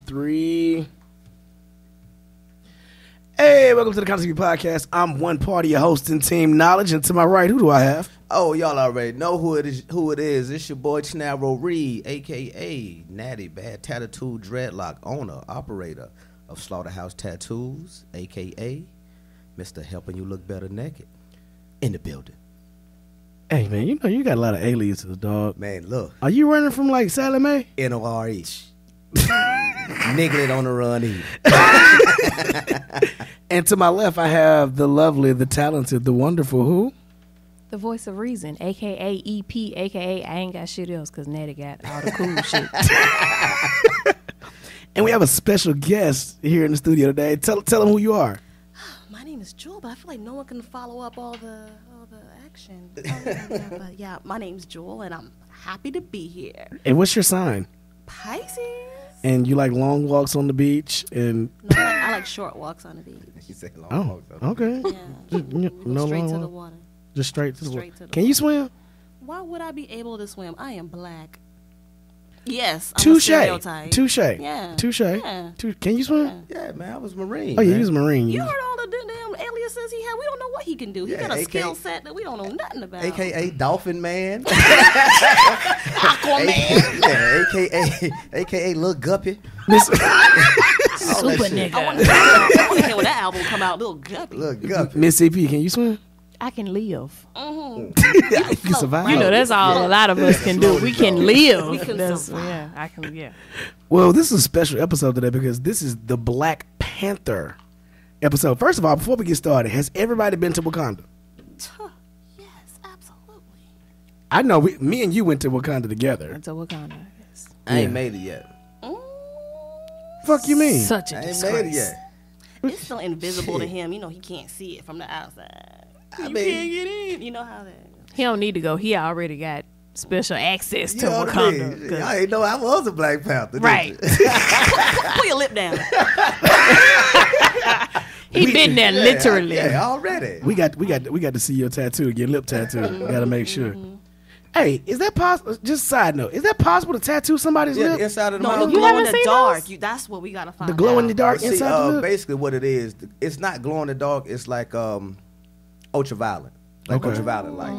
3. Hey, welcome to the KNWLDG podcast. I'm one part of your host and Team Knowledge, and to my right, who do I have? Oh, y'all already know who it is. It's your boy Chinaro Reed, a.k.a. Natty, Bad Tattoo Dreadlock owner, operator of Slaughterhouse Tattoos, a.k.a. Mr. Helping You Look Better Naked, in the building. Hey, man, you know you got a lot of aliases, dog. Man, look. Are you running from, like, Sally Mae? N-O-R-E. Nigga on the run, E. And to my left, I have the lovely, the talented, the wonderful who? The voice of reason, a.k.a. EP, a.k.a. I ain't got shit else because Natty got all the cool shit. And we have a special guest here in the studio today. Tell them who you are. My name is Jewel, but I feel like no one can follow up all the action. But yeah, my name's Jewel, and I'm happy to be here. And what's your sign? Pisces. And you like long walks on the beach? And No, I like short walks on the beach. You say long walks. Okay. Yeah. No Straight long to the walk? water. Just straight to the water. Straight to the Can you swim? Why would I be able to swim? I am black. Yes. I'm a Touche. stereotype. Touche. Yeah. Touche. Yeah. Can you swim? Yeah, man, I was Marine. Oh, yeah, man. he was a Marine. You heard all the damn aliases he had. We don't know what he can do. He Yeah, got a AK skill set that we don't know nothing about. A.K.A. Dolphin Man. Aquaman. Yeah, A.K.A. Lil Guppy. Super nigga. I want to hear when that album come out. Lil Guppy. Lil Guppy. Miss CP, can you swim? I can live. You can survive. You know, that's all a lot of us can do. We can live. We can survive. Yeah, I can, yeah. Well, this is a special episode today because this is the Black Panther episode. First of all, before we get started, has everybody been to Wakanda? Yes, absolutely. I know me and you went to Wakanda together. Until Wakanda. Yes. I ain't made it yet. Fuck you mean? Such a I ain't disgrace. made it yet. It's still invisible to him. You know, he can't see it from the outside. I You mean, can't get in. You know how that goes. He don't need to go. He already got special access to you know what I Wakanda. mean? 'cause- I ain't know I was a Black Panther. did Right. you? Pull your lip down. He been there literally. Yeah, already. We got to see your tattoo, your lip tattoo. Got to make sure. Hey, is that possible? Just side note, is that possible to tattoo somebody's Yeah, lip? the inside of the No, mouth. the You glow in haven't the seen dark. those? That's what we gotta find. The glow in the out. dark See, inside the lip? basically what it is, it's not glow in the dark. It's like ultraviolet, like Okay. ultraviolet light.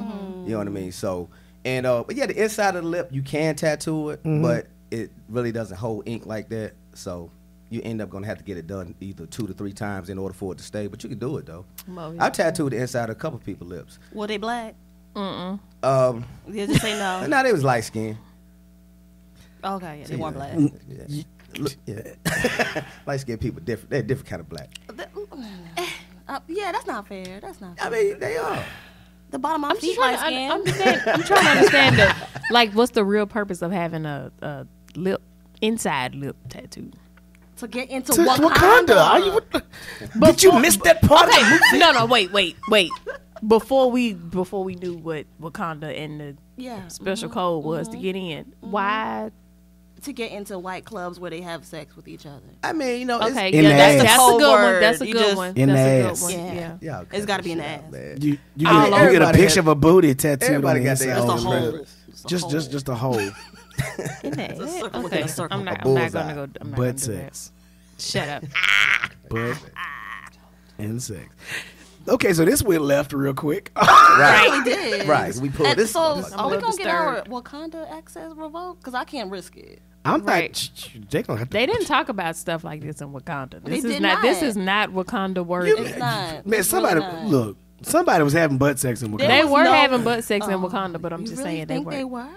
You know what I mean? So, and but yeah, the inside of the lip you can tattoo it, but it really doesn't hold ink like that. So you end up gonna have to get it done either 2 to 3 times in order for it to stay. But you can do it though. I tattooed the inside of a couple people's lips. Were they black? Mm-mm. Yeah, just say no. Now they was light skinned. Okay, yeah, they weren't black. Yeah. Light skinned people different. They're a different kind of black. Yeah, that's not fair. That's not fair. I mean, they are. The bottom of my I'm feet just trying light skin. I'm trying to understand that. Like, what's the real purpose of having a inside lip tattoo? To get into To Wakanda. Are you? Did you miss that part of the movie? No, wait. Before we knew what Wakanda and the Yeah. special code was to get in, why? To get into white clubs where they have sex with each other. I mean, you know, Okay, In yeah, the that's ass. a Code good one. word. That's a You good just- one. In That's the a good ass. one. Yeah. Yeah. It's gotta be in the ass. You All get over. a picture of a booty tattooed on Everybody the got inside. their Just a own hole. preference. Just a hole. In the ass. circle Okay, within a circle. I'm not A gonna bullseye. go. I'm not Butt gonna do that. sex. Shut up. Butt and sex. Okay, so this went left real quick. Right. We did. Right. We pulled And this. so, this- are we little gonna get our disturbed. Wakanda access revoked? Because I can't risk it. I'm Right. not. They gonna have to. They didn't talk about stuff like this in Wakanda. This They is did not. This not. is not Wakanda worthy. It's not. Man, It's somebody really not. look. Somebody was having butt sex in Wakanda. They was were no- having butt sex in Wakanda, but I'm You just really saying they think were. they were?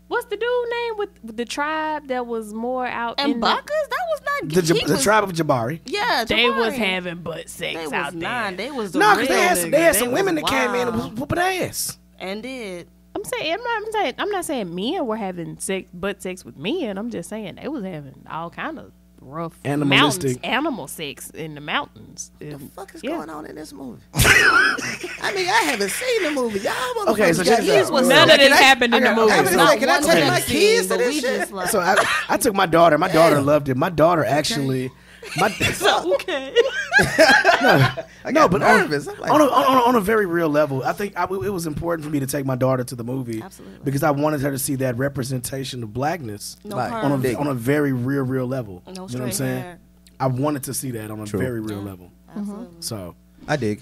What's the dude name with the tribe that was more out And in Bacchus? That was not. the he was- tribe of Jabari. Yeah, They was Jabari. having butt sex They was out nine. there. They was the No, real because they had niggas. some women that was came in and was wild. whooping ass. And did. I'm not saying men were having butt sex with men. I'm just saying they was having all kind of rough Animalistic. animal sex in the mountains. What the fuck is Yeah. going on in this movie? I mean, I haven't seen the movie. Y'all motherfuckers Okay, so got check this these out. None of this Can I- happened in the movie. I was so- like, can I One take of my them kids to but this we shit? just like- So I took my daughter. My daughter loved it. My daughter actually. My okay. No, but nervous. I'm like, on a very real level, I think it was important for me to take my daughter to the movie. Absolutely. Because I wanted her to see that representation of blackness No Right. perms. on a very real level. No You know what I'm straight saying? hair. I wanted to see that on a True. very real level. Absolutely. So I dig.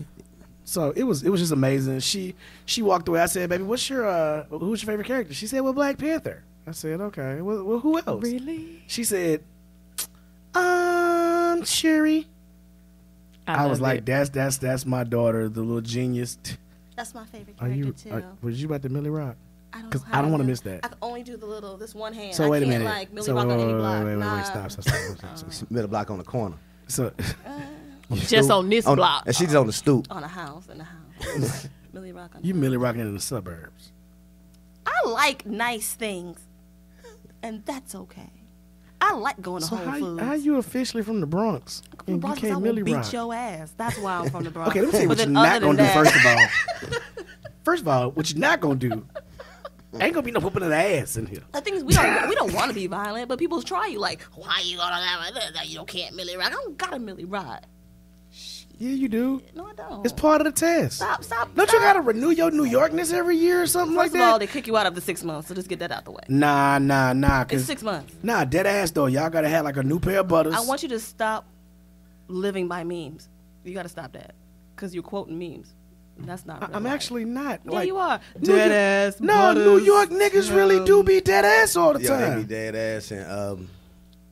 it was just amazing. She walked away. I said, "Baby, who's your favorite character?" She said, "Well, Black Panther." I said, "Okay. Well, who else?" Really? She said, Shuri. I was love like, it. that's my daughter, the little genius. That's my favorite Are character you? too. Was you about to Millie Rock? I don't 'Cause know I how don't wanna do- miss that. I can only do this one hand. So I wait a can't minute. like Millie So Rock on any block. wait, Nah. stop. Middle block on the corner. So Just on this block. And she's on the stoop. On a house, in a house. Millie Rock on you Millie rocking in the suburbs. I like nice things, and that's okay. I like going to So Whole Foods. how you officially from the Bronx From the and you Bronx, I can't will Millie beat rock? your ass. That's why I'm from the Bronx. Okay, let me tell you what But you're then not other gonna do. than that- First of all, what you're not gonna do. Ain't gonna be no whooping of the ass in here. The thing is, we don't want to be violent, but people try you like, why you gonna have that? You can't Millie Rock. I don't got a Millie Rock. Yeah, you do. No, I don't. It's part of the test. Stop. Don't you gotta renew your New Yorkness every year or something like First of all, that? they kick you out after 6 months, so just get that out the way. Nah. It's Cause 6 months. nah, dead ass though. Y'all gotta have like a new pair of butters. I want you to stop living by memes. You got to stop that because you're quoting memes. That's not. real I'm life. actually not. Yeah, like, you are. New York- Dead ass. No, butters, New York niggas really do be dead ass all the Yeah, they time. be dead ass and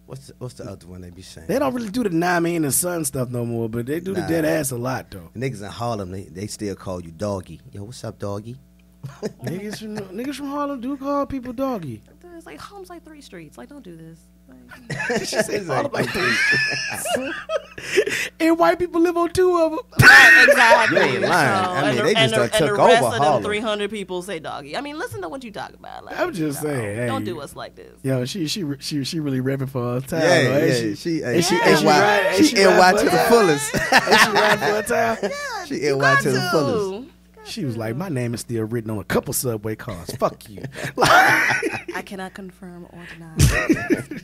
what's the other one they be saying? They don't really do the Nami and Son stuff no more, but they do the Nah. dead ass a lot though. The niggas in Harlem, they still call you doggy. Yo, what's up, doggy? niggas from Harlem do call people doggy. It's like Home's like 3 streets. Like, don't do this. Like, She said Harlem like And white people live on 2 of them. exactly. You ain't lying. I mean, they just done and took the rest over of them Harlem. 300 people say doggy. I mean, listen to what you talk about. Like, I'm just saying, hey. don't do us like this. Yo, she really repping for her town. Yeah, though, ain't yeah. She Ain't she NY right? Ain't she she right NY for to the that? fullest. Ain't she riding for her town? She You NY got to the fullest. She was like, my name is still written on a couple subway cars. Fuck you. I cannot confirm or deny.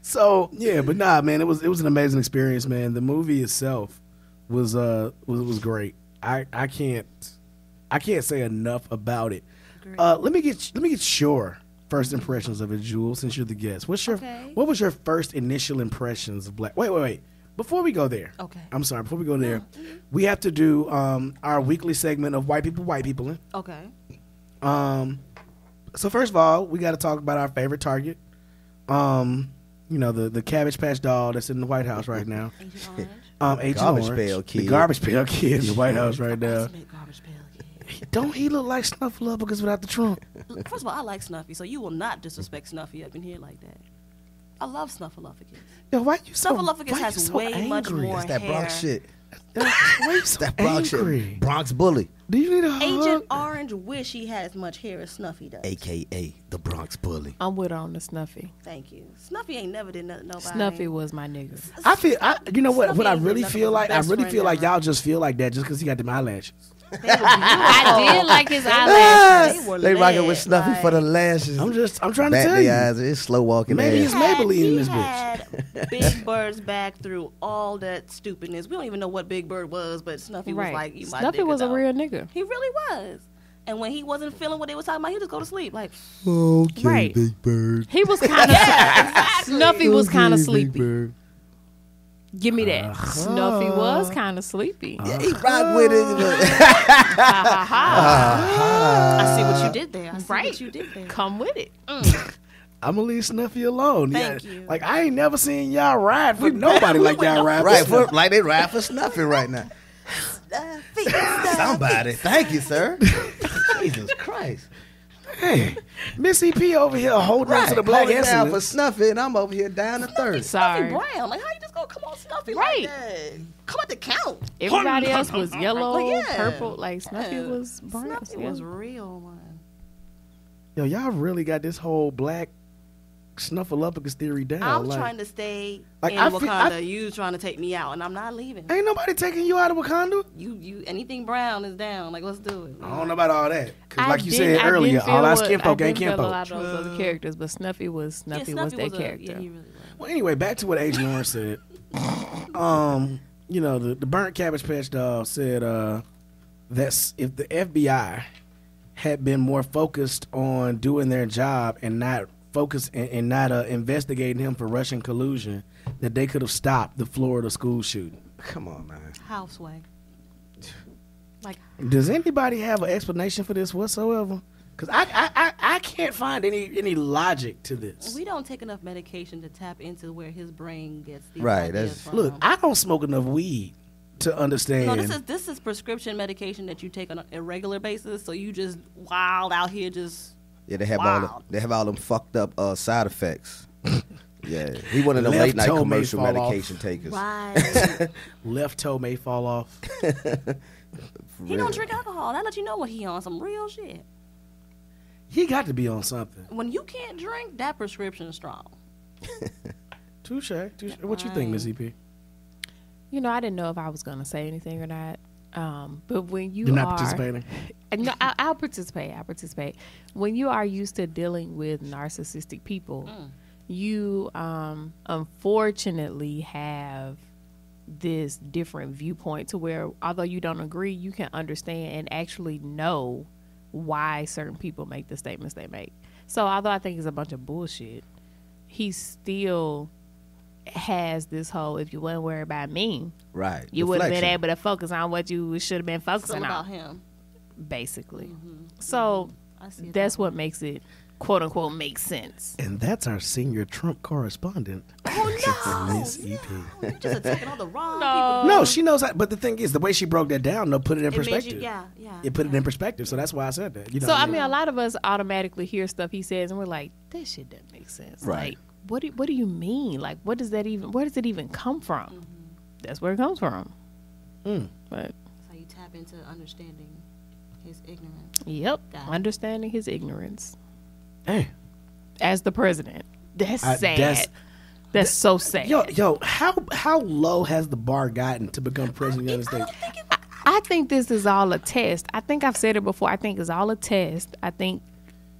So yeah, but nah, man, it was an amazing experience, man. The movie itself was great. I can't say enough about it. Let me get your first impressions of it, Jewel, since you're the guest. Okay. What was your first initial impressions of Black? Wait. Before we go there, Okay. I'm sorry. Before we go there, we have to do our weekly segment of white people. Okay. So first of all, we got to talk about our favorite target. You know, the Cabbage Patch doll that's in the White House right now. Agent Orange. Agent Garbage Orange, Pail Kid. the Garbage Pail Kid in the White House right now. Ultimate garbage pail kid. Don't he look like Snuffleupagus without the trunk? First of all, I like Snuffy, so you will not disrespect Snuffy up in here like that. I love Snuffleupagus. Yo, why you so Snuffleupagus why you has so way much angry? more That's that Bronx hair. shit. Why you so That Bronx angry? shit. Bronx bully. Do you need a hug? Agent Orange wish he had as much hair as Snuffy does. AKA the Bronx bully. I'm with her on the Snuffy. Thank you. Snuffy ain't never did nothing to nobody. Snuffy was my nigga. You know what? Snuffy What I ain't really nothing feel but like, I best really friend feel like ever. y'all just feel like that just because he got them eyelashes. I did like his eyelashes. were They rocking with lit, Snuffy like- for the lashes. I'm trying to Bat tell the you. eyes. It's slow walking Maybe ass. it's Maybelline in this He bitch. had Big Bird's back through all that stupidness. We don't even know what Big Bird was, but Snuffy was Right. like, "You my Snuffy nigga, was a though." real nigga. He really was. And when he wasn't feeling what they was talking about, he just go to sleep. Like, Okay, Right. Big Bird. He was kind of Snuffy was kind of Okay, Big sleepy. Bird. Give me that. Snuffy was kind of sleepy. Yeah, he rock with it. But Ha, ha, ha. I see what you did there. I see Right. what you did there. Come with it. I'm gonna leave Snuffy alone. Thank Yeah, you. Like I ain't never seen y'all ride for nobody like y'all ride. right, for for, like they ride for Snuffy right now. Somebody, thank you, sir. Jesus Christ. Hey, Miss EP over here holding on to the black Holding down for excellence. Snuffy, and I'm over here down to third. Sorry. Brown. Like, how you just gonna come on Snuffy Right. like that? Come at the count. Everybody else was yellow, Like, yeah. purple. Like Snuffy was brown. Snuffy Yeah. was real, man. Yo, y'all really got this whole black Snuffleupagus theory down. I'm like, trying to stay like, in I feel- Wakanda. You trying to take me out, and I'm not leaving. ain't nobody taking you out of Wakanda. You, anything brown is down. Like, let's do it. I don't know about all that. Cause I like you didn't- said I earlier, didn't feel all our what- skinfolk I ain't didn't feel a kinfolk. lot of those other characters, but Snuffy was Yeah, their was character. Yeah, he really was. Well, anyway, back to what Agent Orange said. you know, the burnt Cabbage Patch doll said that if the FBI had been more focused on doing their job and not investigating him for Russian collusion, that they could have stopped the Florida school shooting. Come on, man. Houseway. Like, Does anybody have an explanation for this whatsoever? Because I can't find any logic to this. we don't take enough medication to tap into where his brain gets these Right, ideas that's- from. Look, I don't smoke enough weed to understand. No, this is prescription medication that you take on a regular basis. So you just wild out here, just Yeah, they have Wild. all them fucked up side effects. Yeah, he one of them Left late night toe may commercial fall off. medication takers. right. Left toe may fall off. He don't drink alcohol. That let you know what he on, some real shit. He got to be on something. When you can't drink, that prescription is strong. Touche. What you think, Miss EP? You know, I didn't know if I was going to say anything or not. But when You're not participating? No, I'll participate. When you are used to dealing with narcissistic people, you unfortunately have this different viewpoint to where, although you don't agree, you can understand and actually know why certain people make the statements they make. So although I think it's a bunch of bullshit, he still has this whole, if you wouldn't worry about me, Right. you would have been Deflection. able to focus on what you should have been It's all focusing about on, him. basically. So I see it that's that way. what makes it, quote unquote, make sense. And that's our senior Trump correspondent, Oh no! Miss EP. You're just attacking all the wrong No. people. No, she knows that. But the thing is, the way she broke that down, though, put it in It made perspective. you, yeah. It put it in perspective. So that's why I said that. You know So what I mean, a lot of us automatically hear stuff he says, and we're like, "That shit doesn't make sense." Right. Like, what do you mean? Like, what does that even? Where does it even come from? That's where it comes from. But That's how you tap into understanding his ignorance. yep, Got it. understanding his ignorance Hey, as the president. That's that's- sad. That's so sad. yo, how low has the bar gotten to become president of the United States? I think this is all a test. I think I've said it before. I think it's all a test. I think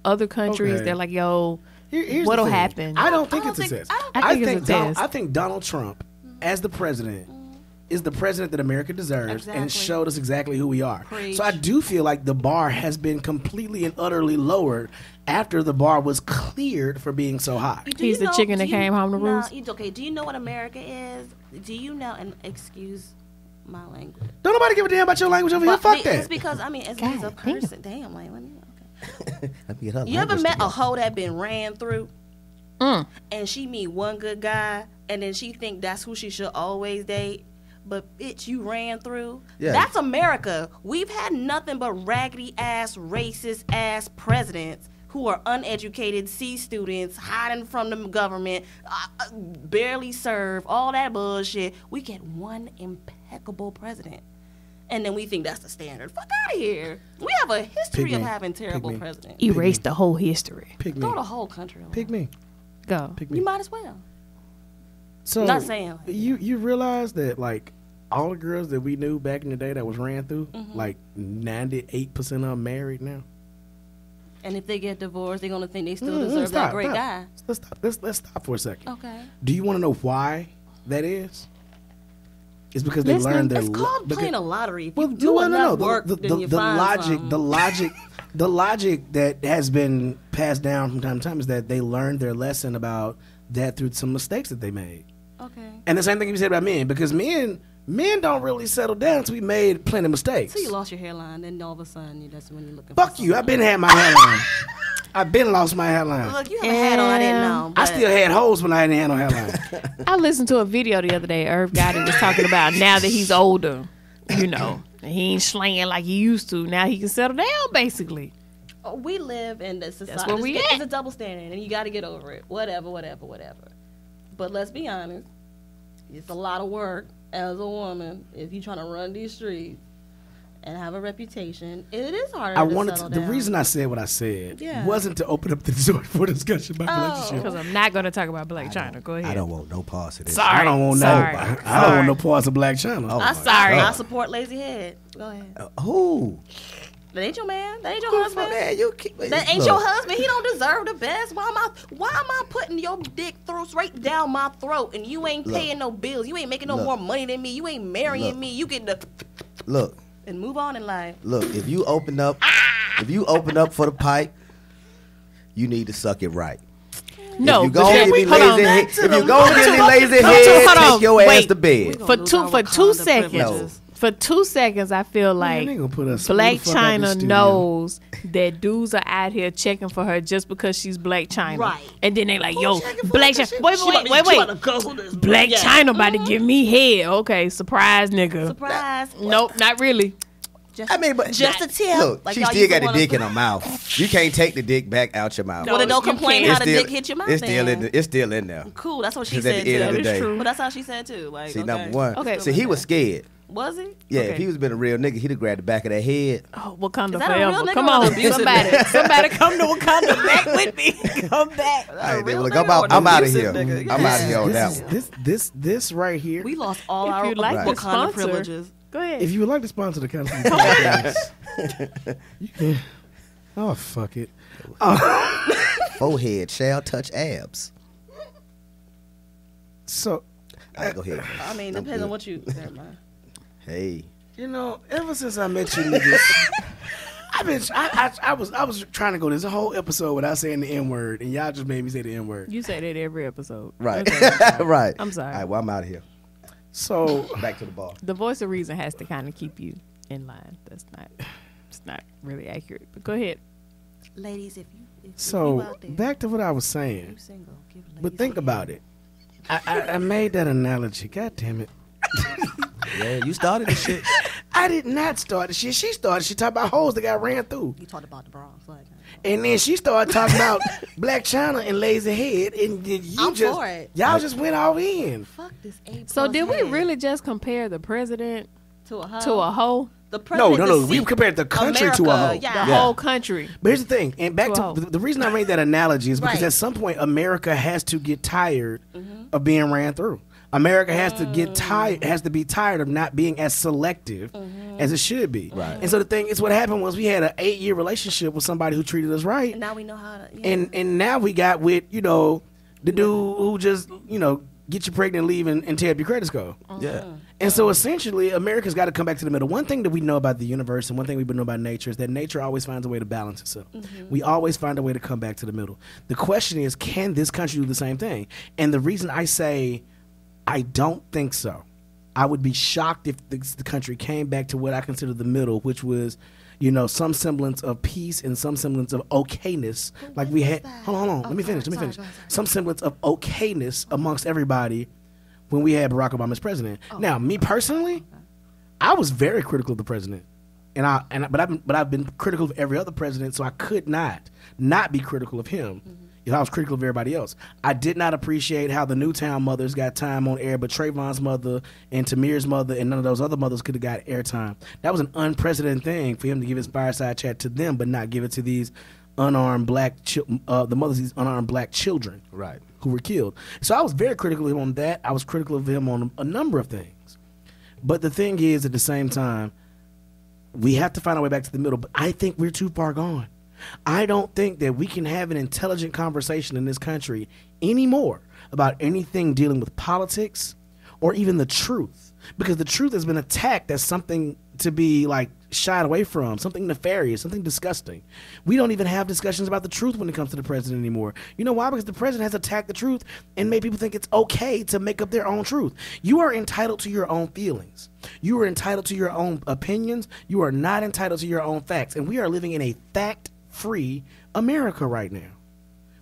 other countries, Okay. they're like, yo, Here's what'll the thing. happen? I don't think I it's don't a think- test. I think it's a test. I think Donald Trump, as the president, is the president that America deserves and Exactly. showed us exactly who we are. Preach. So I do feel like the bar has been completely and utterly lowered after the bar was cleared for being so high. He's the chicken that came home to roost. Okay, do you know what America is? Do you know, and excuse my language. Don't nobody give a damn about your language over here. Fuck It's that. because, I mean, as God a damn. person, damn, like, let me, okay. Let me get her You ever language met a together. hoe that been ran through? Mm. And she meet one good guy, and then she think that's who she should always date. But bitch, you ran through. Yeah. That's America. We've had nothing but raggedy ass, racist ass presidents who are uneducated C students hiding from the government, barely serve, all that bullshit. We get one impeccable president. And then we think that's the standard. Fuck out of here. We have a history Pick of me. having terrible Pick me. presidents. Erase the whole history. Pick me. Throw the whole country away. Pick me. Go. Pick me. You might as well. So Not saying like you realize that like all the girls that we knew back in the day that was ran through, Mm-hmm. like 98% of them married now. And if they get divorced, they're gonna think they still Mm, deserve stop, that great stop. guy. Let's stop. Let's stop for a second. Okay. Do you want to know why that is? It's because they Listening. learned their It's called because- playing a lottery. If Well, you do no, enough no. work, then you find something. The logic that has been passed down from time to time is that they learned their lesson about that through some mistakes that they made. Okay. And the same thing you said about men, because men don't really settle down until we made plenty of mistakes. So you lost your hairline, then all of a sudden that's when you're looking. Fuck for you! I've something. been had my hairline. I've been lost my hairline. Look, you have a hat on. I didn't know. I but- still had holes when I didn't have no hairline. I listened to a video the other day. Irv Gotti was talking about now that he's older, you know, and he ain't slanging like he used to. Now he can settle down, basically. We live in the society. where we it's at. a double standard, and you got to get over it. Whatever. But let's be honest, it's a lot of work as a woman if you're trying to run these streets and have a reputation. It is harder. The reason I said what I said Yeah. wasn't to open up the door for discussion about relationships. Because I'm not going to talk about Black China. Go ahead. I don't want no parts of this. Sorry. I don't want Sorry. no. I don't Sorry. want no parts of Black China. Oh, I'm my sorry. God. I support lazy head. Go ahead. Who? That ain't your man. That ain't your Who the husband. fuck, man, you keep, That ain't your husband. He don't deserve the best. Why am I putting your dick straight down my throat and you ain't paying no bills? You ain't making no more money than me. You ain't marrying me. You get the Look. And move on in life. Look, if you open up for the pipe, you need to suck it right. No, if you go give me lazy head, take your ass to bed. For 2 seconds. No. For 2 seconds, I feel like Black China knows that dudes are out here checking for her just because she's Black China. Right. And then they like, yo, Black China. Wait. Black China about to give me head. Okay, surprise, nigga. Surprise. Nope, not really. Just, but just a tip. Look, like she still got the dick in her mouth. You can't take the dick back out your mouth. Well, then don't complain how the dick hit your mouth. It's still in there. Cool, that's what she said at the end too. of the day. True. But that's how she said too. Like, See, number one. Okay. See, he was scared. Was he? Yeah, Okay. if he was been a real nigga, he'd have grabbed the back of that head. Oh, Wakanda Is that a real forever. nigga Come or an on, abusive somebody come to Wakanda back with me. Come back. All right, then, look, I'm out of here. Nigga. I'm out of here on that one. This right here. We lost all If our you'd like to Wakanda sponsor, privileges. Go ahead. If you would like to sponsor the Constantine podcast, you can. Oh, fuck it. Forehead shall touch abs. So, All right, go ahead. I mean, depends on what you. Never mind. Hey. you know, ever since I met you niggas, I was trying to go this whole episode without saying the N word, and y'all just made me say the N word. You say that every episode. Right. Okay, I'm sorry. Right. I'm sorry. All right, well, I'm out of here. So, Back to the bar. The voice of reason has to kind of keep you in line. It's not really accurate. But go ahead. Ladies, if you so out there, back to what I was saying. you single, give ladies But think about it. I made that analogy. God damn it. Yeah, you started the shit. I did not start the shit. She started. She talked about hoes that got ran through. You talked about the Bronx. Like, And then she started talking about Black China and lazy head. And I'm for it. Y'all just went all in. fuck this A+. So did we head really just compare the president to a hoe? to a hoe? The No. president We compared the country to a America, hoe. Yeah. The whole country. But here's the thing. And back To a hoe. to the reason I made that analogy is because Right. at some point America has to get tired Mm-hmm. of being ran through. America has to get tired, has to be tired of not being as selective Mm-hmm. as it should be. Right. And so the thing is, what happened was we had an 8-year relationship with somebody who treated us right. And now we know how to. Yeah. And now we got with, the dude who just, get you pregnant, leave, and tear up your credit score. Yeah. And so essentially, America's got to come back to the middle. One thing that we know about the universe and one thing we know about nature is that nature always finds a way to balance itself. We always find a way to come back to the middle. The question is, can this country do the same thing? And the reason I say I don't think so, I would be shocked if the country came back to what I consider the middle, which was, some semblance of peace and some semblance of okayness. Like we had, hold on, let me finish. Some semblance of okayness amongst everybody when we had Barack Obama as president. Now, me personally, I was very critical of the president, but I've been critical of every other president, so I could not be critical of him. If I was critical of everybody else, I did not appreciate how the Newtown mothers got time on air, but Trayvon's mother and Tamir's mother and none of those other mothers could have got airtime. That was an unprecedented thing for him to give his fireside chat to them, but not give it to these unarmed the mothers of these unarmed black children, Right. who were killed. So I was very critical of him on that. I was critical of him on a number of things. But the thing is, at the same time, we have to find our way back to the middle. But I think we're too far gone. I don't think that we can have an intelligent conversation in this country anymore about anything dealing with politics or even the truth, because the truth has been attacked as something to be like shied away from, something nefarious, something disgusting. We don't even have discussions about the truth when it comes to the president anymore. You know why? Because the president has attacked the truth and made people think it's okay to make up their own truth. You are entitled to your own feelings. You are entitled to your own opinions. You are not entitled to your own facts. And we are living in a fact-free America right now.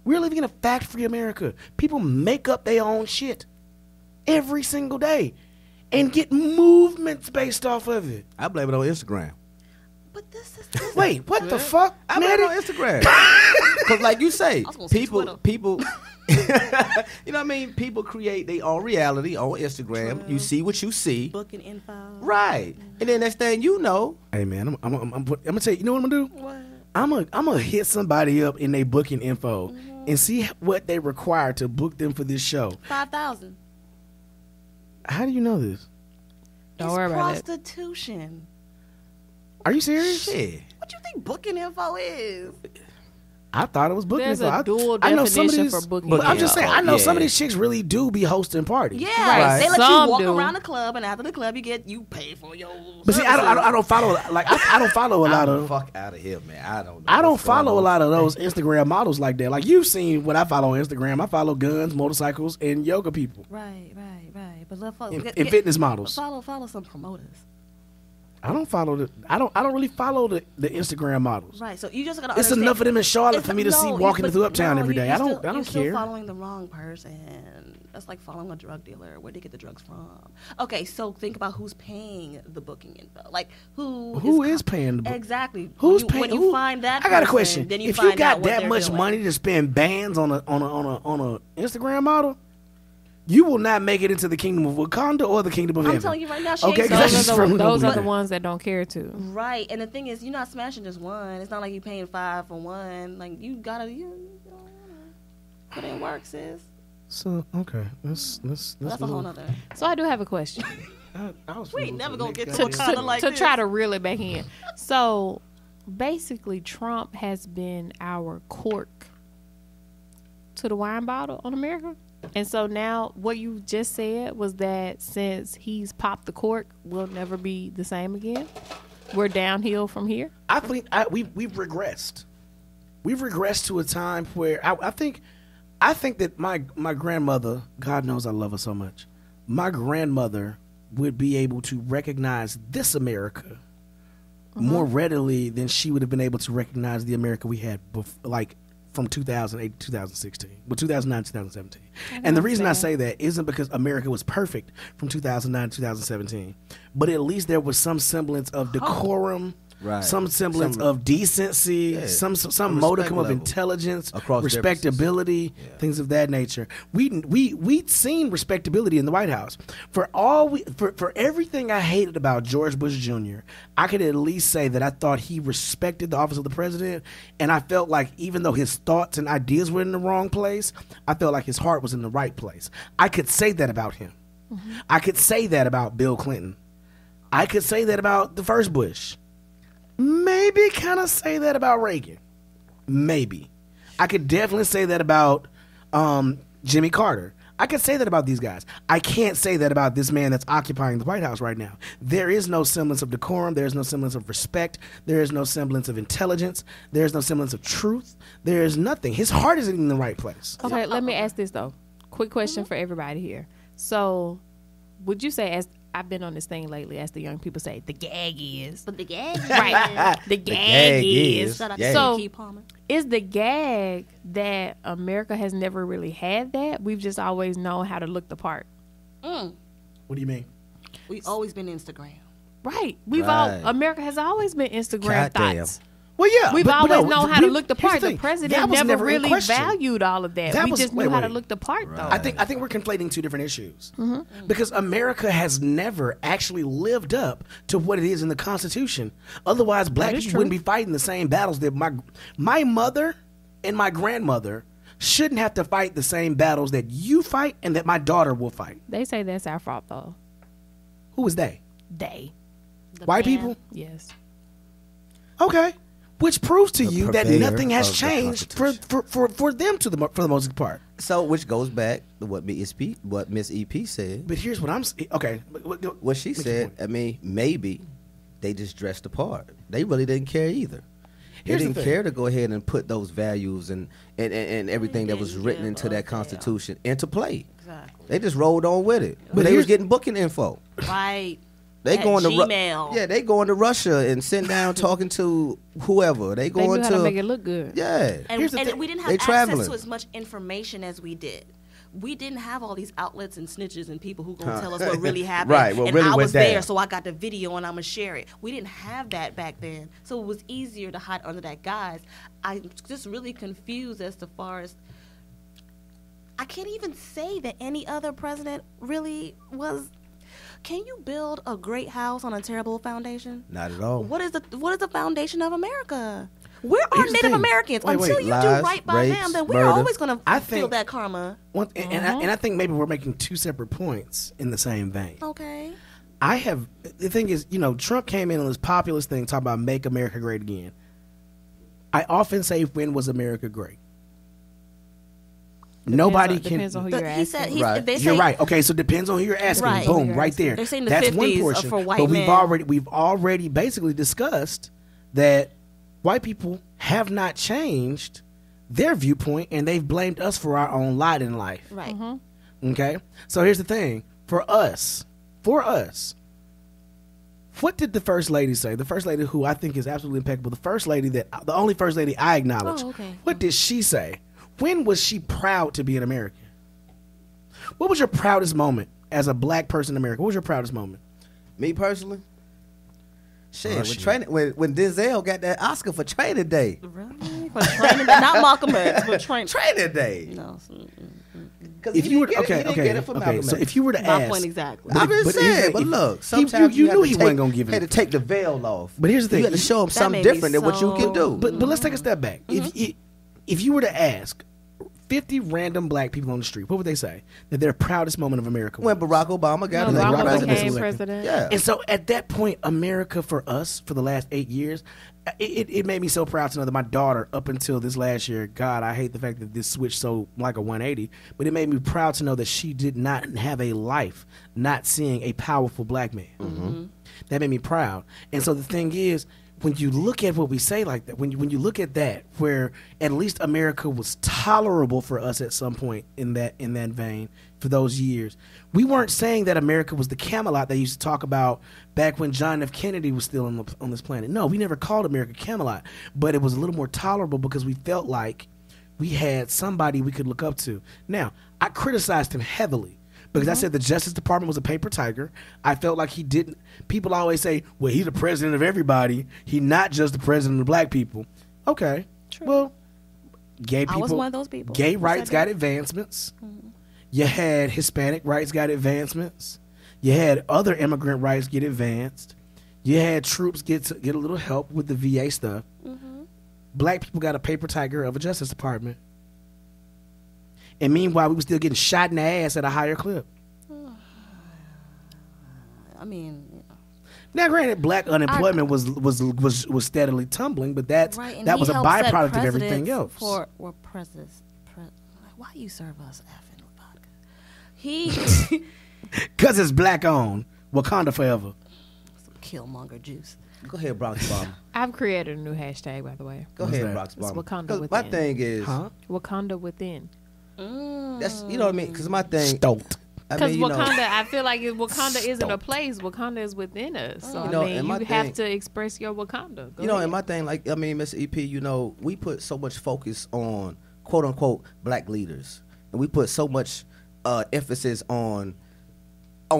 We're living in a fact-free America. People make up their own shit every single day and get movements based off of it. I blame it on Instagram. But this is Wait, what the fuck? I blame it on Instagram. Because like you say, was gonna say Twitter. people, you know what I mean? People create their own reality on Instagram. True. You see what you see. booking info. Right. And then next thing you know. Hey man, I'm gonna tell you. You know what I'm gonna do? What? I'm gonna hit somebody up in their booking info and see what they require to book them for this show. 5,000. How do you know this? Don't It's worry about it. prostitution. Are you serious? Yeah. What you think booking info is? I thought it was booking. There's info. a dual I know some of definition these, for booking. But I'm just saying, I know some of Yeah. these chicks really do be hosting parties. Yeah, Right. they let Some you walk do. around the club, and after the club, you pay for your. But see, I don't follow like I don't follow a lot of. Fuck out of here, man. I don't know. I don't what's going follow a on. lot of those Instagram models like that. Like you've seen what I follow on Instagram. I follow guns, motorcycles, and yoga people Right. But let follow and fitness models. follow some promoters. I don't follow the. I don't really follow the Instagram models. Right. So you just gotta. It's understand, enough of them in Charlotte it's- for me to see no, walking but through Uptown no, every day. you I don't you're still care. following the wrong person. That's like following a drug dealer. Where they get the drugs from? Okay, so think about who's paying the booking info. Like who is paying the book? Exactly. Who's when you, paying? When you who- find that, I got a person, question. Then you If find you got out what that they're much doing. money to spend bands on a Instagram model, you will not make it into the kingdom of Wakanda or the kingdom of I'm heaven. telling you right now, she Okay, ain't 'cause that's just from Those the are the money. ones that don't care to. right. And the thing is, you're not smashing just one. It's not like you're paying 5 for one. Like you gotta put in work, sis. So okay, let's That's a whole nother. So I do have a question We ain't never gonna get to, to Wakanda like to this. try to reel it back in. So basically, Trump has been our cork to the wine bottle on America. And so now what you just said was that since he's popped the cork, we'll never be the same again. We're downhill from here. I think we've regressed. We've regressed to a time where I think that my grandmother, God knows I love her so much, my grandmother would be able to recognize this America more readily than she would have been able to recognize the America we had like from 2008 to 2016, well, 2009 to 2017. And the reason I say that isn't because America was perfect from 2009 to 2017, but at least there was some semblance of decorum, Right. some semblance of decency, Yeah. some A modicum of respect level. intelligence, Across respectability, differences. Yeah. things of that nature. We'd seen respectability in the White House. For everything I hated about George Bush Jr., I could at least say that I thought he respected the office of the president, and I felt like even though his thoughts and ideas were in the wrong place, I felt like his heart was in the right place. I could say that about him. I could say that about Bill Clinton. I could say that about the first Bush. Maybe kind of say that about Reagan. Maybe. I could definitely say that about Jimmy Carter. I could say that about these guys. I can't say that about this man that's occupying the White House right now. There is no semblance of decorum. There is no semblance of respect. There is no semblance of intelligence. There is no semblance of truth. There is nothing. His heart isn't in the right place. Okay, let me ask this though. Quick question for everybody here. So, would you say, as I've been on this thing lately, as the young people say, the gag is But the gag, right? The gag is. Shout out Yeah. to So- Key Palmer. Is the gag that America has never really had that? We've just always known how to look the part. What do you mean? We've always been Instagram. Right. Right. America has always been Instagram Goddamn. thoughts. Well, yeah. We've but always no, known how to we- look the here's part. The thing. president That was never in really question. valued all of that. That We was- just wait, knew how to wait. look the part, though. I think we're conflating two different issues because America has never actually lived up to what it is in the Constitution. Otherwise, black That is people true. wouldn't be fighting the same battles that my mother and my grandmother shouldn't have to fight the same battles that you fight and that my daughter will fight. They say that's our fault, though. Who is they? They. The White man. people? Yes. Okay, which proves to The you that purveyor nothing has of the changed for them for the most part. So, which goes back to what Miss EP said. But here's what I'm okay. What she Make your said, point. I mean, maybe they just dressed the part. They really didn't care either. They Here's the didn't thing. care to go ahead and put those values and everything that was didn't written give into a that damn. Constitution into play. Exactly. They just rolled on with it. But But they here's- was getting booking info. Right. They At going to Gmail. yeah, they going to Russia and sitting down talking to whoever. They They going knew how to make it look good. yeah. And, Here's the and thing. we didn't have They access traveling. to as much information as we did. We didn't have all these outlets and snitches and people who gonna tell us what really happened. Right, what and really I went was there, down. so I got the video and I'm gonna share it. We didn't have that back then, so it was easier to hide under that guise. I'm just really confused as to far as I can't even say that any other president really was. Can you build a great house on a terrible foundation? Not at all. What is the foundation of America? Where are Here's the Native thing. Americans? Wait, Until you lies, do right by rapes, them, then we're murder. always going I to feel think- that karma. And I think maybe we're making two separate points in the same vein. Okay. the thing is, Trump came in on this populist thing talking about make America great again. I often say, when was America great? Nobody can. Depends on who you're asking. Right. You're right. Okay, so it depends on who you're asking. Right. Boom, right there. They're saying the That's 50s one are portion. for white but men. we've already basically discussed that white people have not changed their viewpoint, and they've blamed us for our own lot in life. Right. Okay, so here's the thing: for us, what did the first lady say? The first lady, who I think is absolutely impeccable, the only first lady I acknowledge. Oh, okay. What did she say? When was she proud to be an American? What was your proudest moment as a black person in America? What was your proudest moment? Me personally, shit. when Denzel got that Oscar for Training Day. Really? For training, not Malcolm X, but Training Day. No. If you were so if you were to My ask, point exactly. I'm just saying, but look, sometimes you have knew to he take- wasn't gonna give it. had to take the veil off. But here's the thing: you had to show him That something made me different than what you can do. But let's take a step back. If you were to ask 50 random black people on the street, what would they say that their proudest moment of America was? When Barack Obama got No, elected Obama president. became president. Yeah. And so at that point, America for us, for the last 8 years, it made me so proud to know that my daughter, up until this last year, God, I hate the fact that this switched so like a 180, but it made me proud to know that she did not have a life not seeing a powerful black man. That made me proud. And so the thing is, when you look at what we say like that, when you look at that, where at least America was tolerable for us at some point in that vein for those years, we weren't saying that America was the Camelot they used to talk about back when John F. Kennedy was still on this planet. No, we never called America Camelot, but it was a little more tolerable because we felt like we had somebody we could look up to. Now, I criticized him heavily, because I said the Justice Department was a paper tiger. I felt like he didn't. People always say, well, he's the president of everybody. He's not just the president of black people. Okay. True. Well, gay people. I was one of those people. Gay Yes, I rights did. got advancements. You had Hispanic rights got advancements. You had other immigrant rights get advanced. You had troops get a little help with the VA stuff. Black people got a paper tiger of a Justice Department. And meanwhile, we were still getting shot in the ass at a higher clip. I mean, Now, granted, black unemployment was steadily tumbling, but that and was he a helped set byproduct of everything precedents else. Why you serve us effing vodka? He Because it's black owned. Wakanda forever. some Killmonger juice. Go ahead, Bronx Bomber. I've created a new hashtag, by the way. Go What's ahead, that? Bronx It's Bomber. Wakanda 'Cause within. my thing is, Wakanda within. that's, you know what I mean? Because my thing, Stoked. I Because mean, you Wakanda, know, I feel like Wakanda isn't a place. Wakanda is within us. So You know, I mean, and my you have thing- to express your Wakanda. Go you know, ahead. and my thing, like, I mean, Mr. EP, you know, we put so much focus on quote unquote black leaders, and we put so much emphasis on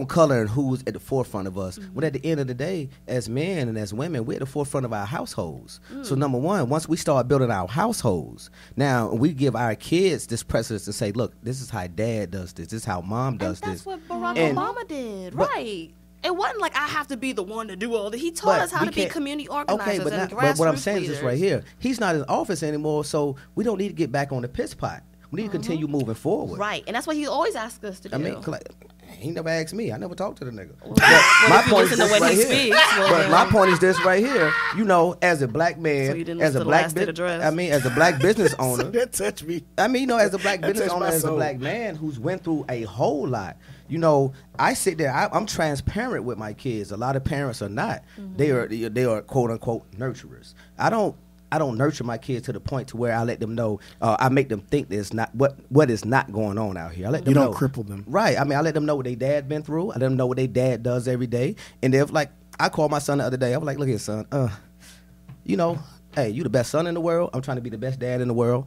color and who's at the forefront of us. But at the end of the day, as men and as women, we're at the forefront of our households. So number one, once we start building our households, now we give our kids this precedence to say, look, this is how dad does this. This is how mom does And that's this. what Barack And- Obama did, but- right? It wasn't like I have to be the one to do all that. He taught us how we to be can't- community organizers Okay, but, and but what I'm grassroots saying is this leaders. right here. He's not in office anymore, so we don't need to get back on the piss pot. We need to continue moving forward. Right, and that's what he always asks us to do. I mean, like, he never asked me. I never talked to the nigga. well, my if you point is listen to this when right he here. speaks, well, But then- my point is this right here. You know, as a black man, So you didn't as listen a to the black last state address? I mean, as a black business owner, That touched me. I mean, you know, as a black That business touched owner, my as a soul. black man who's went through a whole lot, you know, I sit there. I'm transparent with my kids. A lot of parents are not. They are quote unquote nurturers. I don't nurture my kids to the point to where I let them know. I make them think there's not what is not going on out here. I let them You don't know. cripple them. Right. I mean, I let them know what their dad been through. I let them know what their dad does every day. And if like I called my son the other day, I was like, look here, son. You know, hey, you the best son in the world. I'm trying to be the best dad in the world.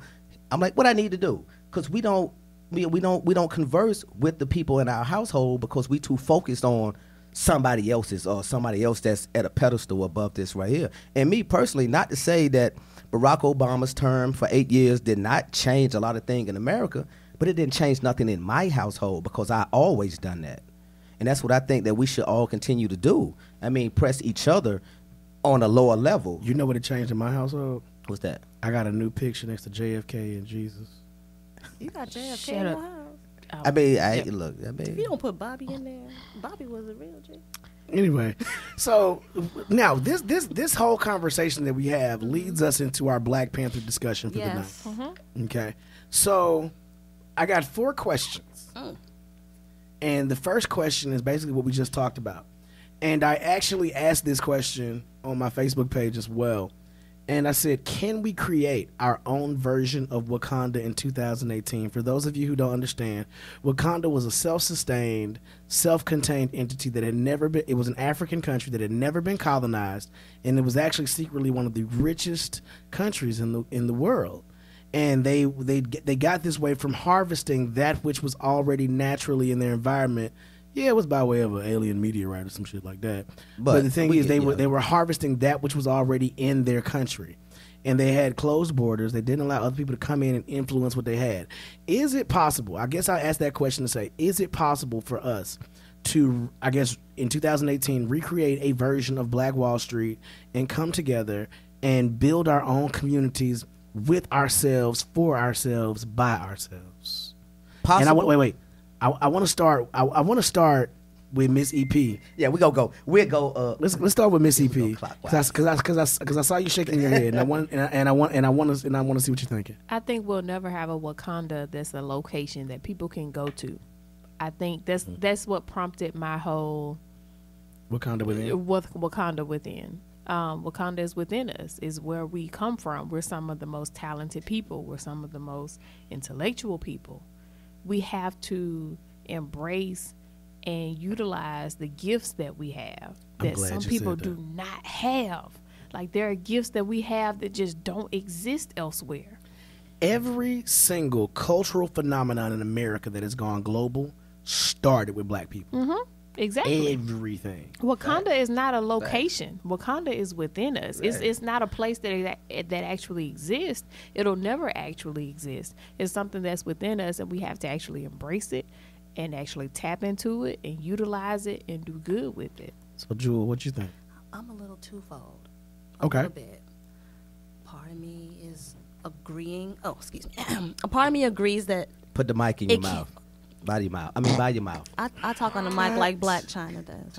I'm like, what I need to do? Because we don't converse with the people in our household because we too focused on somebody else's or somebody else that's at a pedestal above this right here. And me personally, not to say that Barack Obama's term for 8 years did not change a lot of things in America, but it didn't change nothing in my household because I always done that. And that's what I think that we should all continue to do. I mean, press each other on a lower level. You know what it changed in my household? What's that? I got a new picture next to JFK and Jesus. You got JFK Shut in your up. house. I mean, look, I If you mean, don't put Bobby in there, Bobby was a real J. Anyway, so now this whole conversation that we have leads us into our Black Panther discussion for Yes. the night. Okay, so I got 4 questions, and the first question is basically what we just talked about, and I actually asked this question on my Facebook page as well. And I said, can we create our own version of Wakanda in 2018? For those of you who don't understand, Wakanda was a self-sustained, self-contained entity that had never been, it was an African country that had never been colonized, and it was actually secretly one of the richest countries in the world. And they got this way from harvesting that which was already naturally in their environment. Yeah, it was by way of an alien meteorite or some shit like that. But the thing is, they were harvesting that which was already in their country, and they had closed borders. They didn't allow other people to come in and influence what they had. Is it possible? I guess I asked that question to say, is it possible for us to, I guess, in 2018, recreate a version of Black Wall Street and come together and build our own communities with ourselves, for ourselves, by ourselves? Possible. And wait. I want to start. I want to start with Miss EP. Yeah, we'll go. Let's start with Miss EP clockwise. because I saw you shaking your head, and I want to see what you're thinking. I think we'll never have a Wakanda that's a location that people can go to. I think that's what prompted my whole Wakanda within. Wakanda within. Wakanda is within us. Is where we come from. We're some of the most talented people. We're some of the most intellectual people. We have to embrace and utilize the gifts that we have that some people do not have. Like, there are gifts that we have that just don't exist elsewhere. Every single cultural phenomenon in America that has gone global started with Black people. Exactly. Everything. Wakanda is not a location. Wakanda is within us. It's not a place that actually exists. It'll never actually exist. It's something that's within us, and we have to actually embrace it and actually tap into it and utilize it and do good with it. So, Jewel, what you think? I'm a little twofold. Okay. A little bit. Part of me is agreeing. Oh, excuse me. A part of me agrees that Put the mic in your mouth. By your mouth. By your mouth. I talk on the mic like Black China does.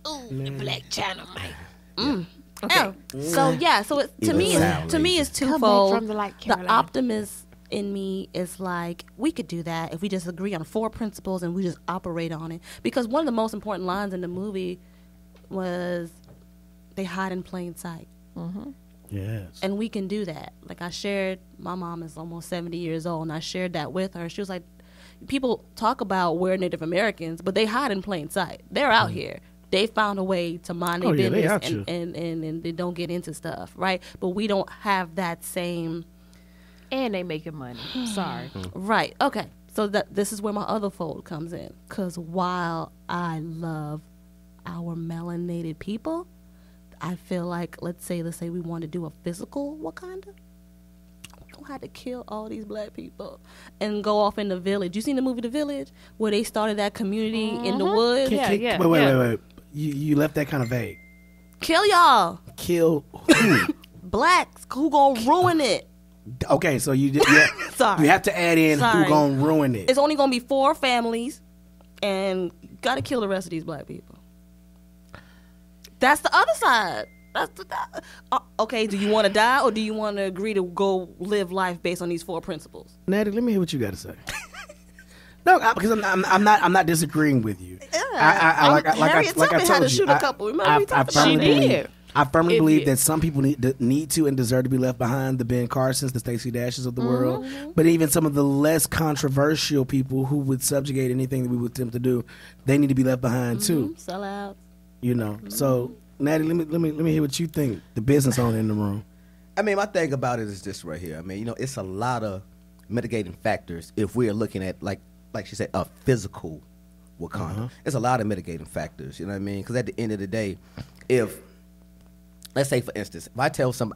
Ooh, the Black China mic. Okay. So yeah, so to me it's twofold. From the The optimist in me is like, we could do that if we just agree on 4 principles and we just operate on it. Because one of the most important lines in the movie was, they hide in plain sight. Yes. And we can do that. Like, I shared, my mom is almost 70 years old, and I shared that with her. She was like, people talk about we're Native Americans, but they hide in plain sight. They're out here. They found a way to mind their business and they don't get into stuff, right? But we don't have that same... And they making money. Sorry. Right. Okay. So this is where my other fold comes in. Because while I love our melanated people, I feel like, let's say we want to do a physical Wakanda. We don't have to kill all these Black people and go off in the village. You seen the movie The Village, where they started that community in the woods? Wait. You left that kind of vague. Kill y'all. Kill who? Blacks who gonna ruin it. Okay, so Sorry. You have to add in who gonna ruin it. It's only gonna be 4 families, and gotta kill the rest of these Black people. That's the other side. Okay, do you want to die, or do you want to agree to go live life based on these 4 principles? Natty, let me hear what you got to say. No, because I'm not disagreeing with you. Yeah, Harriet Tubman had to shoot a couple. Remember we talked about that? I firmly believe that some people need to and deserve to be left behind. The Ben Carsons, the Stacey Dashes of the world, but even some of the less controversial people who would subjugate anything that we would attempt to do, they need to be left behind too. Sell out. You know. So, Natty, let me hear what you think. The business owner in the room. I mean, my thing about it is this right here. I mean, it's a lot of mitigating factors if we're looking at like she said, a physical Wakanda. It's a lot of mitigating factors. You know what I mean? Because at the end of the day, if let's say, for instance, if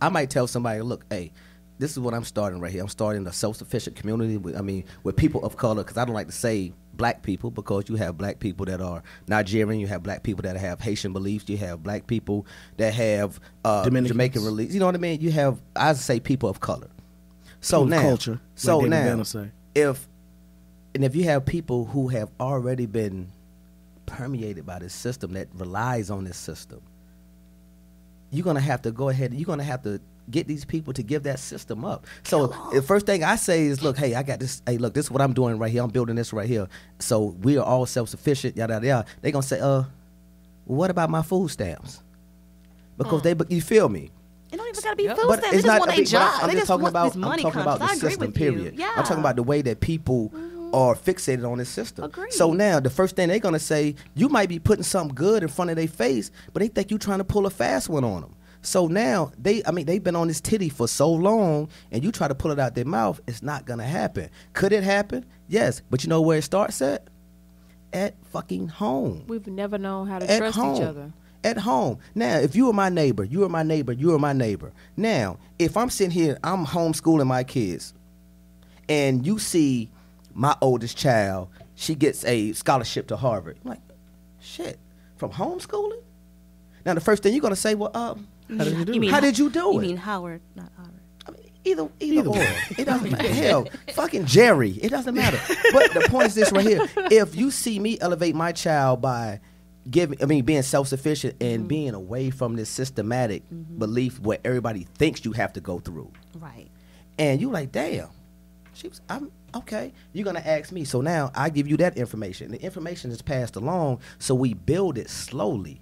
I might tell somebody, look, hey, this is what I'm starting right here. I'm starting a self-sufficient community with people of color, because I don't like to say Black people, because you have Black people that are Nigerian, you have Black people that have Haitian beliefs, you have Black people that have Jamaican beliefs. You know what I mean? You have, I say, people of color. So now, culture, so like now, if you have people who have already been permeated by this system that relies on this system. You're gonna have to go ahead. You're gonna have to get these people to give that system up. So the first thing I say is, look, hey, I got this. Hey, look, this is what I'm doing right here. I'm building this right here. So we are all self-sufficient. Yada yada yada. They gonna say, what about my food stamps? Because you feel me? It don't even gotta be food But stamps. it's They just not. want a job. I'm They just just talking want about. this money I'm talking about the contract. I agree system. with you. Period. Yeah. I'm talking about the way that people are fixated on this system. Agreed. So now the first thing they're gonna say, you might be putting something good in front of their face, but they think you trying to pull a fast one on them. So now they've been on this titty for so long, and you try to pull it out their mouth, it's not gonna happen. Could it happen? Yes, but you know where it starts at? At fucking home. We've never known how to At trust home. each other. At home. Now, if you were my neighbor, you are my neighbor, you are my neighbor. Now, if I'm sitting here, I'm homeschooling my kids, and you see my oldest child, she gets a scholarship to Harvard. I'm like, shit, from homeschooling? Now, the first thing you're gonna say, well, How did you do it? how did you do You it? mean Howard, not Harvard. I mean, either or. It doesn't matter. Hell, fucking Jerry. It doesn't matter. But the point is this right here. If you see me elevate my child by being self-sufficient and being away from this systematic belief where everybody thinks you have to go through. Right. And you like, damn, I'm okay. You're gonna ask me. So now I give you that information. The information is passed along, so we build it slowly.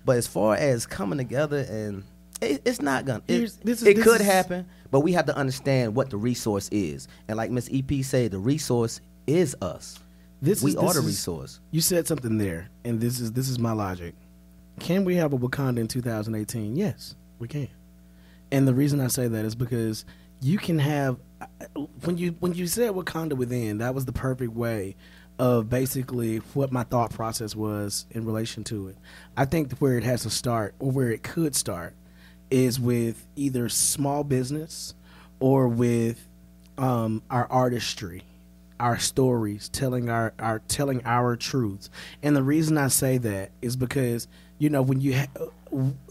But as far as coming together, and it's not gonna. It could happen, but we have to understand what the resource is. And like Miss EP said, the resource is us. We are the resource. You said something there, and this is my logic. Can we have a Wakanda in 2018? Yes, we can. And the reason I say that is because you can have when you said Wakanda Within, that was the perfect way of basically what my thought process was in relation to it. I think where it has to start, or where it could start, is with either small business or with our artistry, our stories, telling our truths. And the reason I say that is because, you know, when you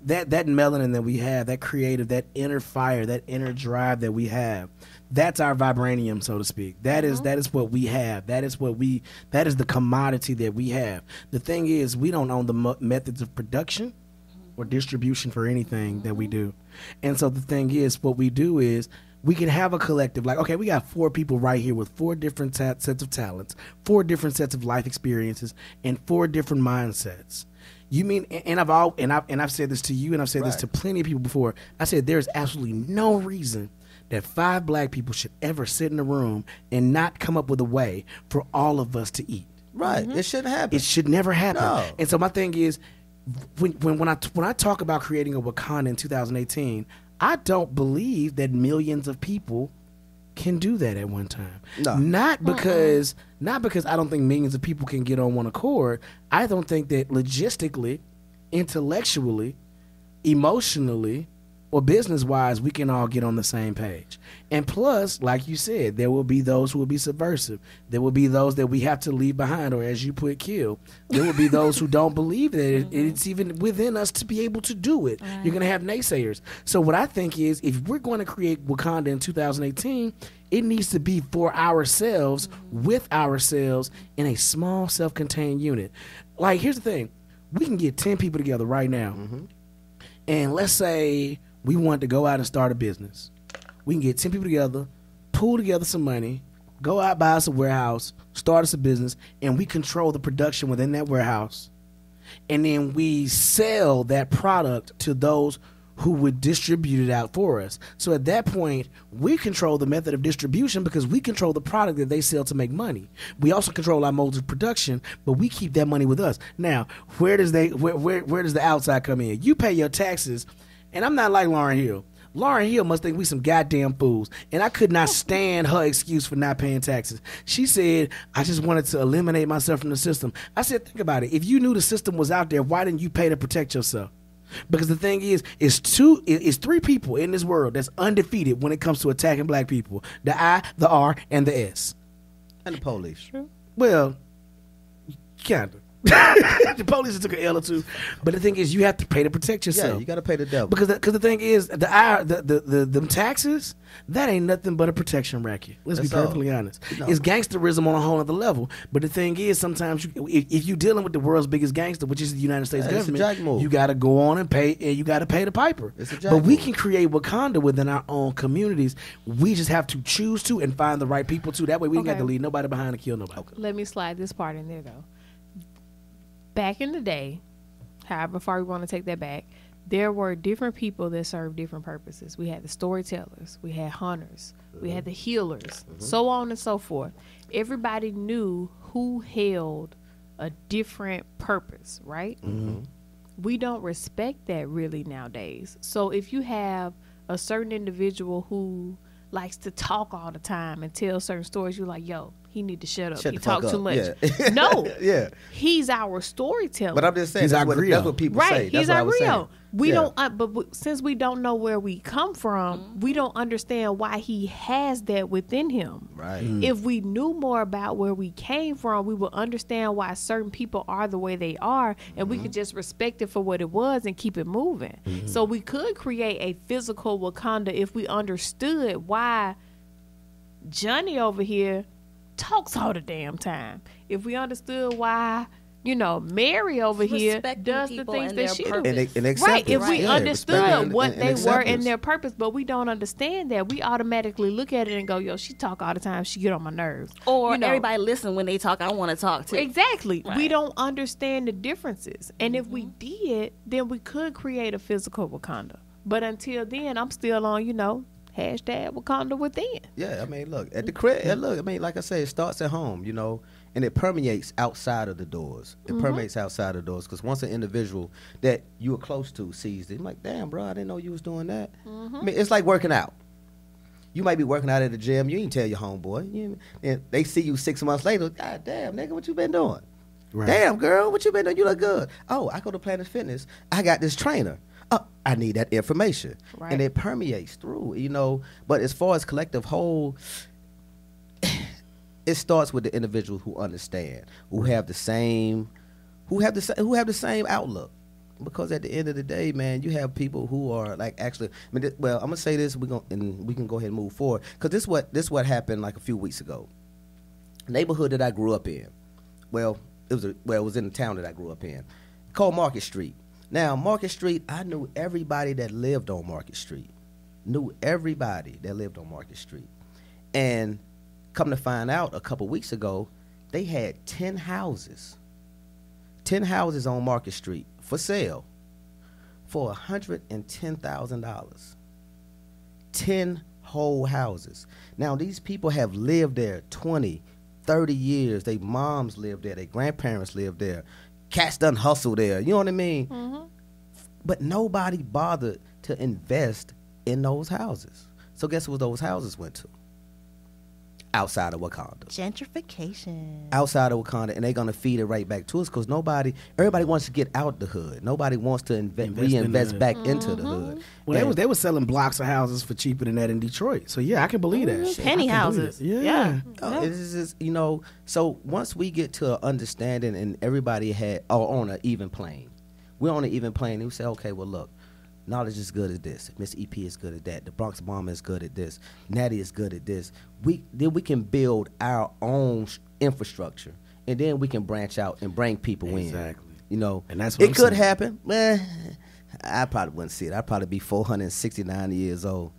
that melanin that we have, that creative, that inner fire, that inner drive that we have, that's our vibranium, so to speak. That is what we have. That is the commodity that we have. The thing is, we don't own the methods of production or distribution for anything that we do. And so the thing is, what we do is we can have a collective, like, okay, we got 4 people right here with 4 different sets of talents, 4 different sets of life experiences, and 4 different mindsets. You mean, and I've said this to you, and I've said this to plenty of people before. I said there's absolutely no reason that 5 black people should ever sit in a room and not come up with a way for all of us to eat. Right. It shouldn't happen. It should never happen. No. And so my thing is, when I talk about creating a Wakanda in 2018, I don't believe that millions of people can do that at one time. No. Not because I don't think millions of people can get on one accord. I don't think that logistically, intellectually, emotionally, or business-wise, we can all get on the same page. And plus, like you said, there will be those who will be subversive. There will be those that we have to leave behind, or as you put, kill. There will be those who don't believe that it's even within us to be able to do it. Right. You're going to have naysayers. So what I think is, if we're going to create Wakanda in 2018, it needs to be for ourselves, with ourselves, in a small, self-contained unit. Like, here's the thing. We can get 10 people together right now, and let's say we want to go out and start a business. We can get 10 people together, pool together some money, go out, buy us a warehouse, start us a business, and we control the production within that warehouse. And then we sell that product to those who would distribute it out for us. So at that point, we control the method of distribution because we control the product that they sell to make money. We also control our modes of production, but we keep that money with us. Now, where does the outside come in? You pay your taxes, and I'm not like Lauryn Hill. Lauryn Hill must think we some goddamn fools, and I could not stand her excuse for not paying taxes. She said, I just wanted to eliminate myself from the system. I said, think about it. If you knew the system was out there, why didn't you pay to protect yourself? Because the thing is, it's 3 people in this world that's undefeated when it comes to attacking black people. The I, the R, and the S. And the police. Well, kinda. The police took an L or two. But the thing is, you have to pay to protect yourself. Yeah, you got to pay the devil. Because the thing is, them taxes, that ain't nothing but a protection racket. Let's be perfectly honest. No. It's gangsterism on a whole other level. But the thing is, sometimes if you're dealing with the world's biggest gangster, which is the United States government, you got to go on and pay, and you got to pay the piper. It's a jack but we move. can create Wakanda within our own communities. We just have to choose to and find the right people to. That way we don't have to leave nobody behind and kill nobody. Let me slide this part in there, though. Back in the day, however far we want to take that back, there were different people that served different purposes. We had the storytellers, we had hunters, we had the healers, so on and so forth. Everybody knew who held a different purpose, right? We don't respect that really nowadays. So if you have a certain individual who likes to talk all the time and tell certain stories, you're like, yo, he need to shut up. He talk too much. Yeah. No. Yeah. He's our storyteller. But I'm just saying, He's that's our what people say. Right, That's he's what I our was saying. Rio. We Yeah. don't, but since we don't know where we come from, we don't understand why he has that within him. Right. If we knew more about where we came from, we would understand why certain people are the way they are, and we could just respect it for what it was and keep it moving. So we could create a physical Wakanda if we understood why Johnny over here talks all the damn time. If we understood why, Mary over here Respecting does the people things and that their she purpose. do. And Right, if we acceptance. Yeah, understood respect what and they were in acceptance. their purpose, but we don't understand that, we automatically look at it and go, yo, she talk all the time, she get on my nerves. Or You know. everybody listen when they talk. I want to talk too. Exactly. We Right. don't understand the differences. And if we did, then we could create a physical Wakanda. But until then, I'm still on, hashtag Wakanda within. Yeah, I mean, look, at the crib, look, I mean, like I say, it starts at home, and it permeates outside of the doors. It permeates outside of the doors, because once an individual that you are close to sees it, I'm like, damn, bro, I didn't know you was doing that. I mean, it's like working out. You might be working out at the gym, you ain't tell your homeboy. And they see you 6 months later, God damn, nigga, what you been doing? Right. Damn, girl, what you been doing? You look good. Oh, I go to Planet Fitness. I got this trainer. Oh, I need that information. Right. And it permeates through, But as far as collective whole, it starts with the individuals who understand, who have the same outlook. Because at the end of the day, man, you have people who are like actually. I'm gonna say this. We can go ahead and move forward, because this what happened like a few weeks ago. Neighborhood that I grew up in. It was in the town that I grew up in, called Market Street. Now, Market Street, I knew everybody that lived on Market Street. And come to find out, a couple weeks ago, they had 10 houses. 10 houses on Market Street for sale for $110,000. 10 whole houses. Now, these people have lived there 20, 30 years. Their moms lived there. Their grandparents lived there. Cats done hustle there. You know what I mean? But nobody bothered to invest in those houses. So guess what those houses went to? Outside of Wakanda. Gentrification. Outside of Wakanda, and they're gonna feed it right back to us, because everybody wants to get out the hood. Nobody wants to reinvest back into the hood. Well, they were selling blocks of houses for cheaper than that in Detroit. So yeah, I can believe that. Shit, Penny I can believe houses. it. Yeah. Yeah. It is just, so once we get to an understanding and everybody on an even plane, we're on an even plane, and we say, okay, well, look, Knowledge is good at this. Miss EP is good at that. The Bronx Bomber is good at this. Natty is good at this. Then we can build our own infrastructure, and then we can branch out and bring people in. Exactly. And that's what it I'm could saying. happen. I probably wouldn't see it. I'd probably be 469 years old.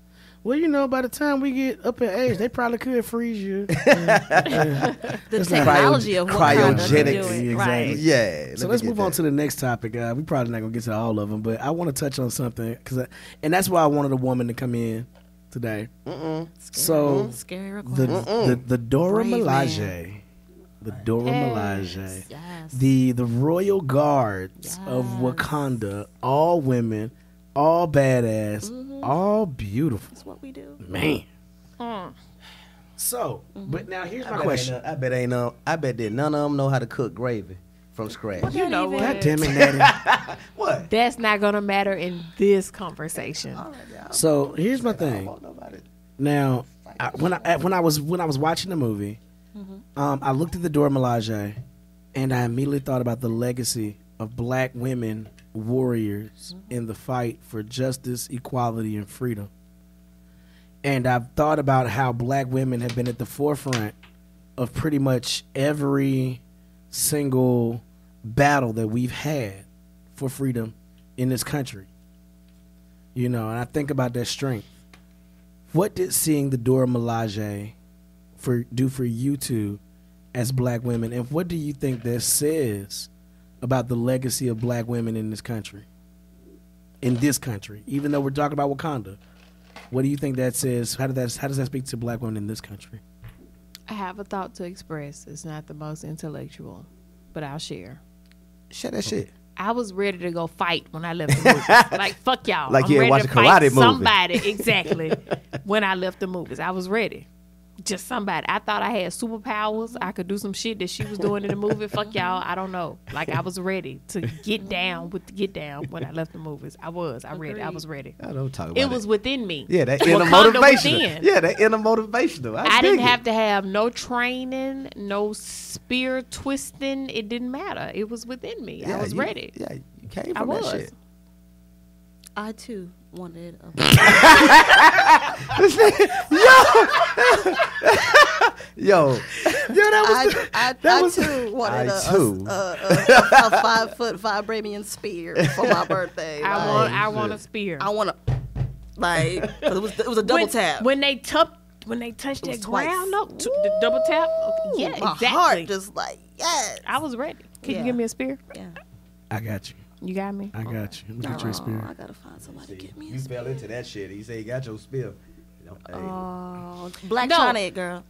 Well, by the time we get up in age, they probably could freeze you. The technology of what kind of cryogenics. doing. Right. Yeah. So let's move on to the next topic. We probably not gonna get to all of them, but I want to touch on something and that's why I wanted a woman to come in today. So Scary request. the Dora Brave Milaje, man. the Dora Yes. Milaje, Yes. the Royal Guards of Wakanda, all women, all badass, all beautiful. That's what we do. Man. So, but now here's my question. I bet that none of them know how to cook gravy from scratch. You know what? God damn it, Natty. What? That's not going to matter in this conversation. So here's my thing. Now, when I was watching the movie, I looked at the Dora Milaje, and I immediately thought about the legacy of black women warriors in the fight for justice, equality, and freedom. And I've thought about how black women have been at the forefront of pretty much every single battle that we've had for freedom in this country. You know, and I think about that strength. What did seeing the Dora Milaje do for you two as black women, and what do you think that says about the legacy of black women in this country? In this country, even though we're talking about Wakanda, what do you think that says? How does that speak to black women in this country? I have a thought to express. It's not the most intellectual, but I'll share. Share that shit. I was ready to go fight when I left the movies. Like, fuck y'all. Like I'm you ready watch to a fight karate movie. somebody. Exactly. When I left the movies, I was ready. Just somebody. I thought I had superpowers. I could do some shit that she was doing in the movie. Fuck y'all. I don't know. Like, I was ready to get down with the get down when I left the movies. I was ready. I don't talk about It was within me. Yeah, that inner Wakanda motivational. within. Yeah, that inner motivational. I didn't have to have no training, no spear twisting. It didn't matter. It was within me. I was ready. Yeah, you came I from was. that shit. I too wanted a Yo, I too wanted a 5 foot vibranium spear for my birthday. I want a spear. I want to like it was a double tap. When they touched that ground up, the double tap. Okay, yeah, my exactly. heart just like yes. I was ready. Can you give me a spear? Yeah. I got you. You got me. I got you. Look at your I spirit. gotta find somebody to get me. you fell into that shit. He said he got your spill. You know, Oh, Black No. China, girl.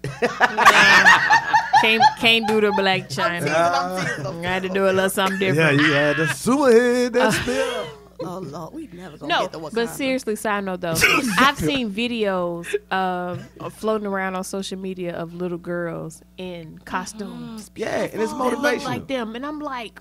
Can't do the Black China. I had to do a little something different. you had the super head that spill. Oh Lord, we never gonna No, get the Wakanda. but seriously, side note though, I've seen videos of floating around on social media of little girls in costumes. Yeah, and it's That look motivational. like them, and I'm like,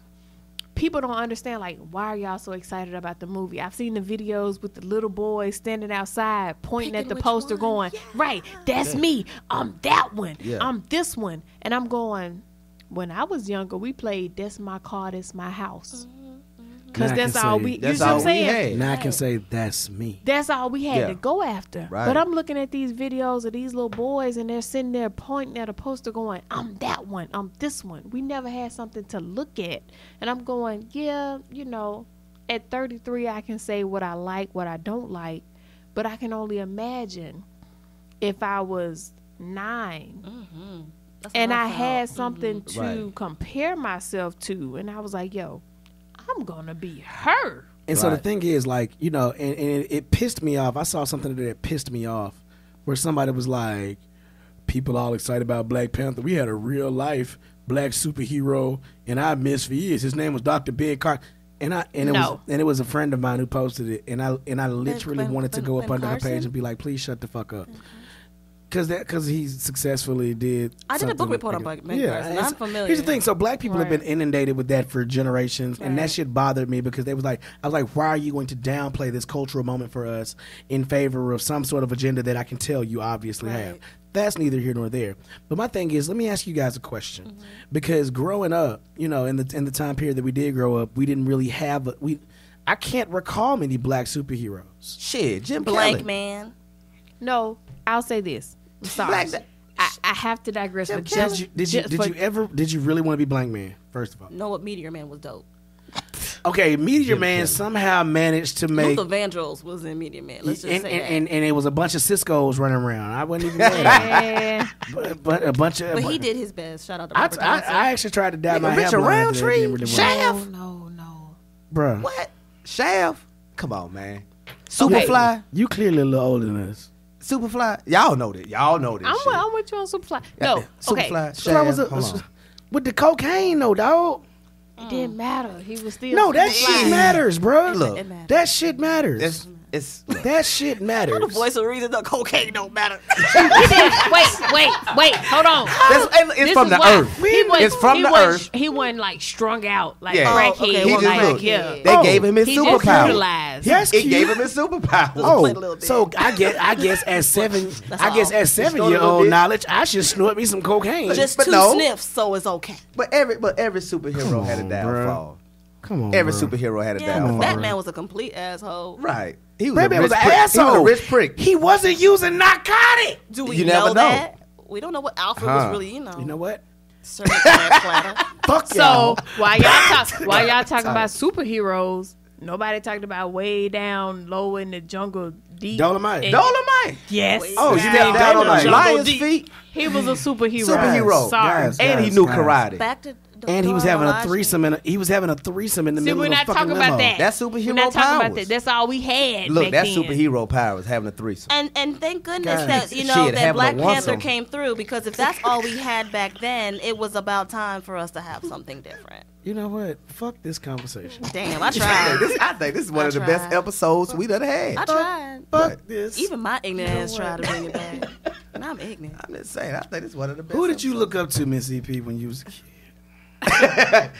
people don't understand. Like, why are y'all so excited about the movie? I've seen the videos with the little boys standing outside, pointing at Picking the which poster, one. going, Yeah. "Right, that's me. I'm that one. Yeah. I'm this one." And I'm going. When I was younger, we played "That's My Car, That's My House," because Now I that's can all say- we. You That's see what I'm all we saying? had. Now I can say that's me. That's all we had Yeah. to go after. Right. But I'm looking at these videos of these little boys, and they're sitting there pointing at a poster going, "I'm that one. I'm this one." We never had something to look at. And I'm going, yeah, you know, at 33, I can say what I like, what I don't like. But I can only imagine if I was 9 That's and what I felt. had something to Right. compare myself to. And I was like, yo, I'm going to be her. And so the Right. thing is, like, you know, and it pissed me off. I saw something that pissed me off where somebody was like, people all excited about Black Panther. We had a real life black superhero, and I missed for years. His name was Dr. Ben Carson. And it was a friend of mine who posted it, and I literally wanted to go up under her page and be like, please shut the fuck up. Because he successfully did. I did a book something report on like Black it. Panther, and I'm familiar. Here's the thing. So black people have Right. been inundated with that for generations, and that Right. shit bothered me because I was like, why are you going to downplay this cultural moment for us in favor of some sort of agenda that I can tell you obviously Right. have? That's neither here nor there. But my thing is, let me ask you guys a question, because growing up, you know, in the time period that we did grow up, we didn't really have I can't recall many black superheroes. Shit, Jim Blank Kelly. man. No, I'll say this. I'm sorry. Black- I have to digress. But Did you really want to be Blank Man? First of all, Know what Meteor Man was dope. okay, Meteor Jim Man Kelly. somehow managed to make. Luther Vandross was in Meteor Man. Let's just and, say and, that. and it was a bunch of Cisco's running around. I wasn't even there. Yeah. but a bunch of. But he did his best. Shout out to I, Robert I, Johnson. I actually tried to dye Nigga, my hair Richard blonde. Roundtree? It didn't really work. Shaft? No. Bruh. What? Shaft? Come on, man. Superfly? You clearly a little older than us. Superfly? Y'all know that. Y'all know this shit. I'm with you on Superfly. No, okay. Superfly, Superfly was Shaft, hold on. with the cocaine, though, dog. It didn't matter. He was still No, that Superfly. shit matters, bruh. Look, It matters. That shit matters. It's That shit matters. The voice of reason, the cocaine don't matter. Wait, hold on. it's This from is the why earth. It's from the earth. He wasn't like strung out like Yeah. crackhead. Oh, okay. He He just look. yeah. They gave him his He just superpower. utilized. That's It cute. gave him his superpower. Play a little Oh, bit. so I guess at seven, I guess all. at Snort a 7-year-old little bit. knowledge, I should snort me some cocaine. Just But 2 no. sniffs, so it's okay. But every superhero had a on, downfall. Come on, Every bro. superhero had a Yeah, downfall. Batman was a complete asshole. Right. He was Batman a was rich an prick. asshole. He was a rich prick. He wasn't using narcotic. Do we You know never know. that? We don't know what Alfred was really, You know what? serving to that platter. Fuck So y'all. while y'all talking about superheroes, nobody talked about way down low in the jungle deep. Dolomite. And- Dolomite. Yes. Oh, you Stepped mean down on Dolomite. a Jungle lion's Deep. feet. He was a superhero. Superhero. Sorry. Guys. And he knew guys. karate. Back to And he was having a Dora threesome in the See, middle we're of the not fucking talking limo. about that. That's superhero We're not talking about powers. that. That's all we had. Look, back that's then. superhero powers, having a threesome. And thank goodness Guys. that Shit, that having Black a Panther onesome. came through, because if that's all we had back then, it was about time for us to have something different. You know what? Fuck this conversation. Damn, I tried. I think this is one I of the best tried. episodes we done had. I tried. Fuck this. Even my ignorant ass tried to bring it back. And I'm ignorant. I'm just saying, I think this is one of the best. Who did you look up to, Miss EP, when you was a kid?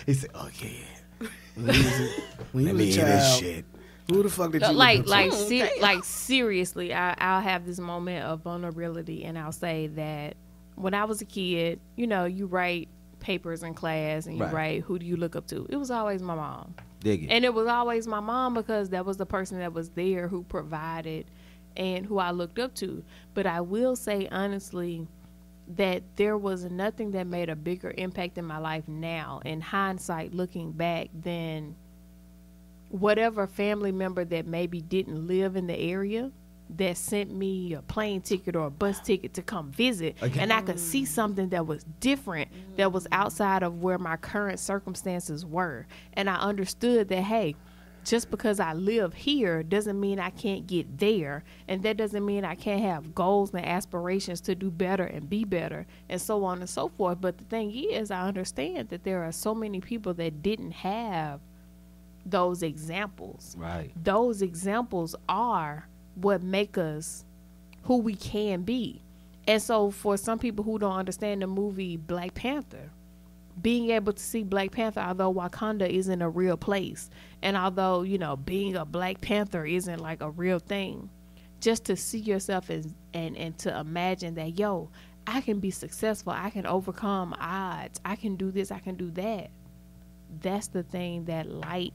He said, "Oh yeah, When you let me was hear a this child, shit." who the fuck did you like look up like to? like seriously, I'll have this moment of vulnerability, and I'll say that when I was a kid, you write papers in class and you Right. write who do you look up to. It was always my mom, Dig it. and it was always my mom because that was the person that was there who provided and who I looked up to. But I will say honestly that there was nothing that made a bigger impact in my life now, in hindsight, looking back, than whatever family member that maybe didn't live in the area that sent me a plane ticket or a bus ticket to come visit, and I could see something that was different, that was outside of where my current circumstances were. And I understood that, hey, just because I live here doesn't mean I can't get there, and that doesn't mean I can't have goals and aspirations to do better and be better, and so on and so forth. But the thing is, I understand that there are so many people that didn't have those examples. Right. Those examples are what make us who we can be. And so for some people who don't understand the movie Black Panther, being able to see Black Panther, although Wakanda isn't a real place, and although, being a Black Panther isn't like a real thing, just to see yourself and to imagine that, yo, I can be successful, I can overcome odds, I can do this, I can do that. That's the thing, that light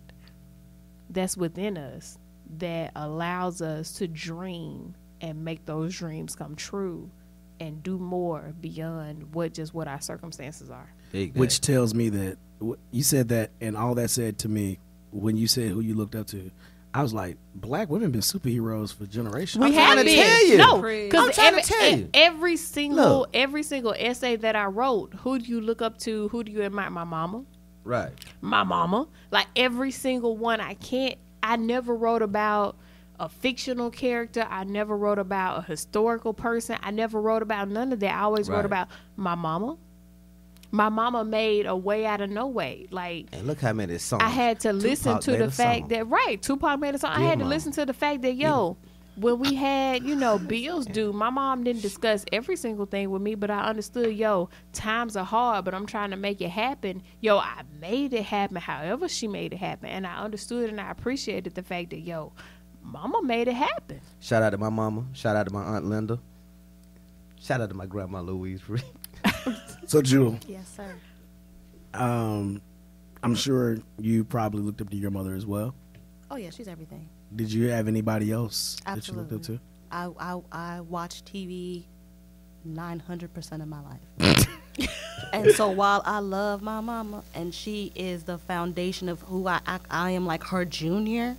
that's within us that allows us to dream and make those dreams come true and do more beyond what our circumstances are. Dig that. Which tells me that you said that, and all that said to me when you said who you looked up to, I was like, black women been superheroes for generations. We have trying to been. tell you. No, I'm because trying to tell you. every single Look. essay that I wrote, who do you look up to? Who do you admire? My mama. Right. My mama. Like every single one. I never wrote about a fictional character. I never wrote about a historical person. I never wrote about none of that. I always Right. wrote about my mama. My mama made a way out of no way. Like, And look how many songs. I had to listen Tupac to made the a fact song. that, right, Tupac made a song. I Yeah, had to mama. listen to the fact that, yo, when we had, bills due, my mom didn't discuss every single thing with me, but I understood, yo, times are hard, but I'm trying to make it happen. Yo, I made it happen however she made it happen. And I understood and I appreciated the fact that, yo, mama made it happen. Shout out to my mama. Shout out to my aunt Linda. Shout out to my grandma Louise. So, Jewel, Yes, sir. I'm sure you probably looked up to your mother as well. Oh yeah, she's everything. Did you have anybody else that you looked up to? I watch TV 900% of my life. And so while I love my mama and she is the foundation of who I am, like her junior,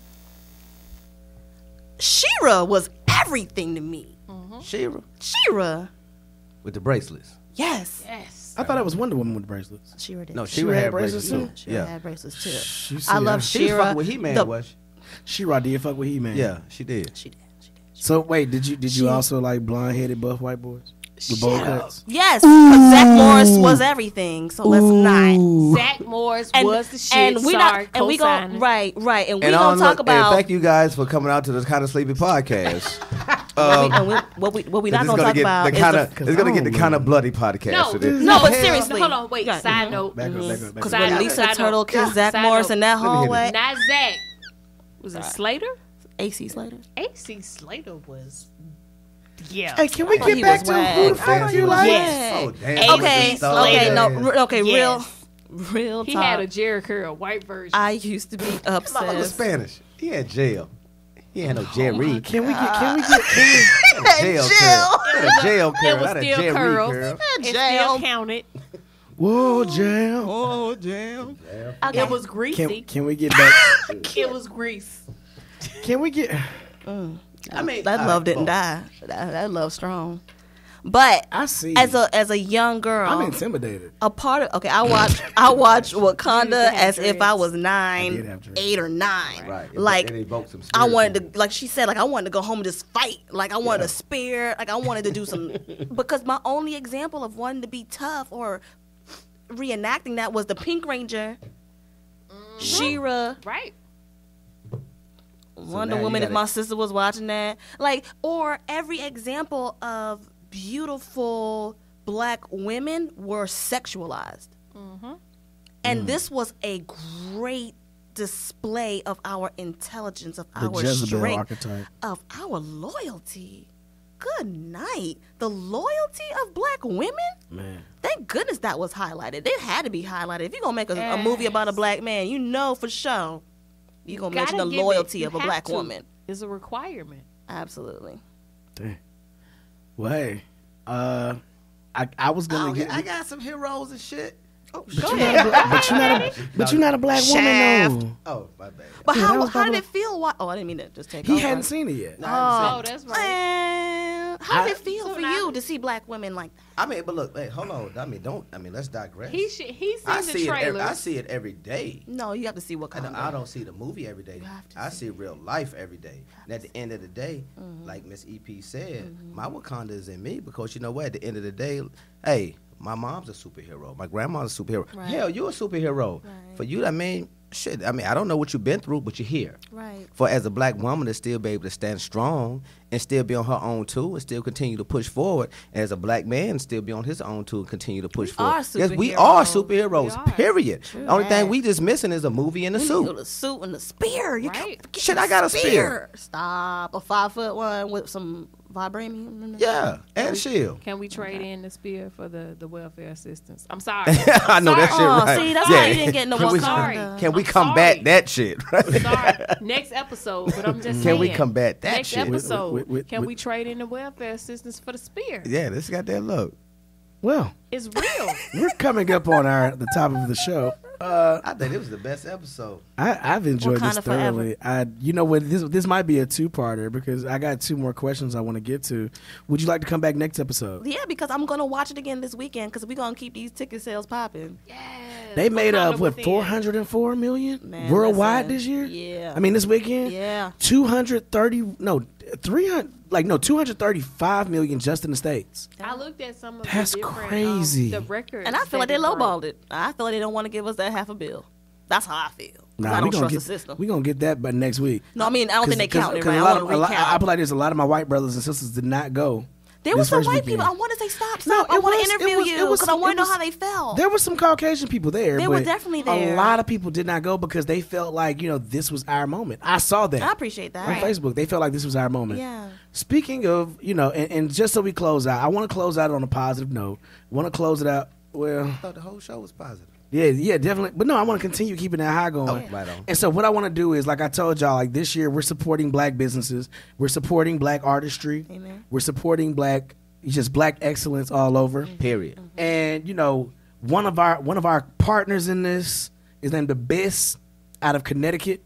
Shira was everything to me. Shira Shira, with the bracelets. yes. Yes. I thought it was Wonder Woman with bracelets. Shira did. No, Shira Shira had had bracelets bracelets too? too. Shira Yeah. had bracelets too. She I love She was Shira. fucking with He-Man, the- was she? She-Ra did fuck with He-Man. Yeah, she did. She did. She did. So wait, did you also like blonde headed buff white boys with bowl cuts? Yes, because Zach Morris was everything. So let's not. Zach Morris was the shit. And we Sorry, not. And we co-signing. go right. And we And gonna talk about. thank you guys for coming out to this Kind of Sleepy podcast. what we not gonna talk about it's gonna get the Kind of Bloody podcast. No, today. No, but seriously. Hold on, wait. Side note. Because Side when note, Lisa side Turtle note. kissed Zach Side Morris note. in that me hit hallway. Not Zach. Was it Slater? AC Slater. AC Slater was. Yeah. Hey, can we thought get he back was to wag. who the fuck you like? Yes. Oh, damn. Okay, Yes. real He talk. had a Jerry curl, white version. I used to be Come on, the obsessed. Spanish. He had jail. He had no Jerry. Can we get jail Jail. curl. He had a jail curl. it was not a still Jerry curls. curl. It Jail. still counted. whoa jam? Oh, damn. Okay. It was greasy. Can we get back? It was grease. Can we get? I mean, That love didn't die. That love strong. But I see. as a young girl, I'm intimidated. a part of I watch Wakanda have as if I dreads. was I did 9, have dreads. 8 or 9. Right. Like it evokes some I spirit wanted in to, like she said, like I wanted to go home and just fight. Like I wanted a spear. Like I wanted to do some because my only example of wanting to be tough or reenacting that was the Pink Ranger, She-Ra, Right. Wonder now you Woman. If gotta- my sister was watching that, like, or every example of beautiful black women were sexualized, and this was a great display of our intelligence, of The our Jezebel strength, archetype. of our loyalty. Good night. The loyalty of black women. Man. Thank goodness that was highlighted. It had to be highlighted. If you're gonna make a movie about a black man, you know for sure you're gonna mention the Gotta give loyalty it. of You a have black to. woman. It's a requirement. Absolutely. Dang. Well, hey, I was gonna get. I got some heroes and shit. Oh, But you're not a black Shaft. woman though. Oh, my bad. But Yeah, that how was did probably- it feel? Oh, I didn't mean to just take He over. hadn't seen it yet. Oh, that's right. How did it feel So for now- you to see black women like that? I mean, but look, hey, hold on. Let's digress. He's seen I the see trailer. I see it every day. No, you have to see what kind I don't see the movie every day. have to I see real life every day. And at the end of the day, like Miss EP said, my Wakanda is in me because you know what? At the end of the day, hey, my mom's a superhero. My grandma's a superhero. Right. Hell, you're a superhero. Right. For you, I mean, shit. I mean, I don't know what you've been through, but you're here. Right. For as a black woman to still be able to stand strong and still be on her own too and still continue to push forward, and as a black man still be on his own too and continue to push forward. are Yes, we are superheroes. superheroes. We are. Period. Only thing we just missing is a movie and a You suit. know, the suit and the spear. You Right. can't get Shit, the I got a spear. Stop. A 5'1" with some vibranium. Yeah, and shield. Can we trade in the spear for the welfare assistance? I'm sorry. I know that shit Oh, right. see, that's yeah. why you didn't get no Can we- Wakanda. Can we I'm combat sorry. that shit? Sorry. Next episode, but I'm just saying. Can we combat that Next shit? episode, can with- we trade in the welfare assistance for the spear? Yeah, this got that look. Well, It's real. we're coming up on the top of the show. I think it was the best episode. I've enjoyed this Wakanda forever. thoroughly. You know what? This might be a two-parter because I got 2 more questions I want to get to. Would you like to come back next episode? Yeah, because I'm gonna watch it again this weekend because we're gonna keep these ticket sales popping. Yes. They made Wakanda up what within. 404 million Man, worldwide listen. this year. Yeah. I mean this weekend. Yeah. 235 million just in the States. I looked at some of That's the different, crazy. the records. And I feel like that they it broke. lowballed it. I feel like they don't want to give us that half a bill. That's how I feel. 'Cause I don't trust the system. We're going to get that by next week. No, I mean, I don't think they counted it right. I want to I recount. feel like there's a lot of my white brothers and sisters did not go. There this was some first white weekend. people. I want to say stop. No, I it want was- to it interview was- you it was- because I want it to know was- how they felt. There were some Caucasian people there. They were but definitely there. A lot of people did not go because they felt like, this was our moment. I saw that I appreciate that. on Facebook. They felt like this was our moment. Yeah. Speaking of, and just so we close out, I want to close out on a positive note. I want to close it out. Well, I thought the whole show was positive. yeah, definitely. But no, I want to continue keeping that high going. Oh, right on. And so what I want to do is, like I told y'all, like this year we're supporting black businesses. We're supporting black artistry. Amen. We're supporting black excellence all over. Period. And one of our partners in this is named the Best out of Connecticut.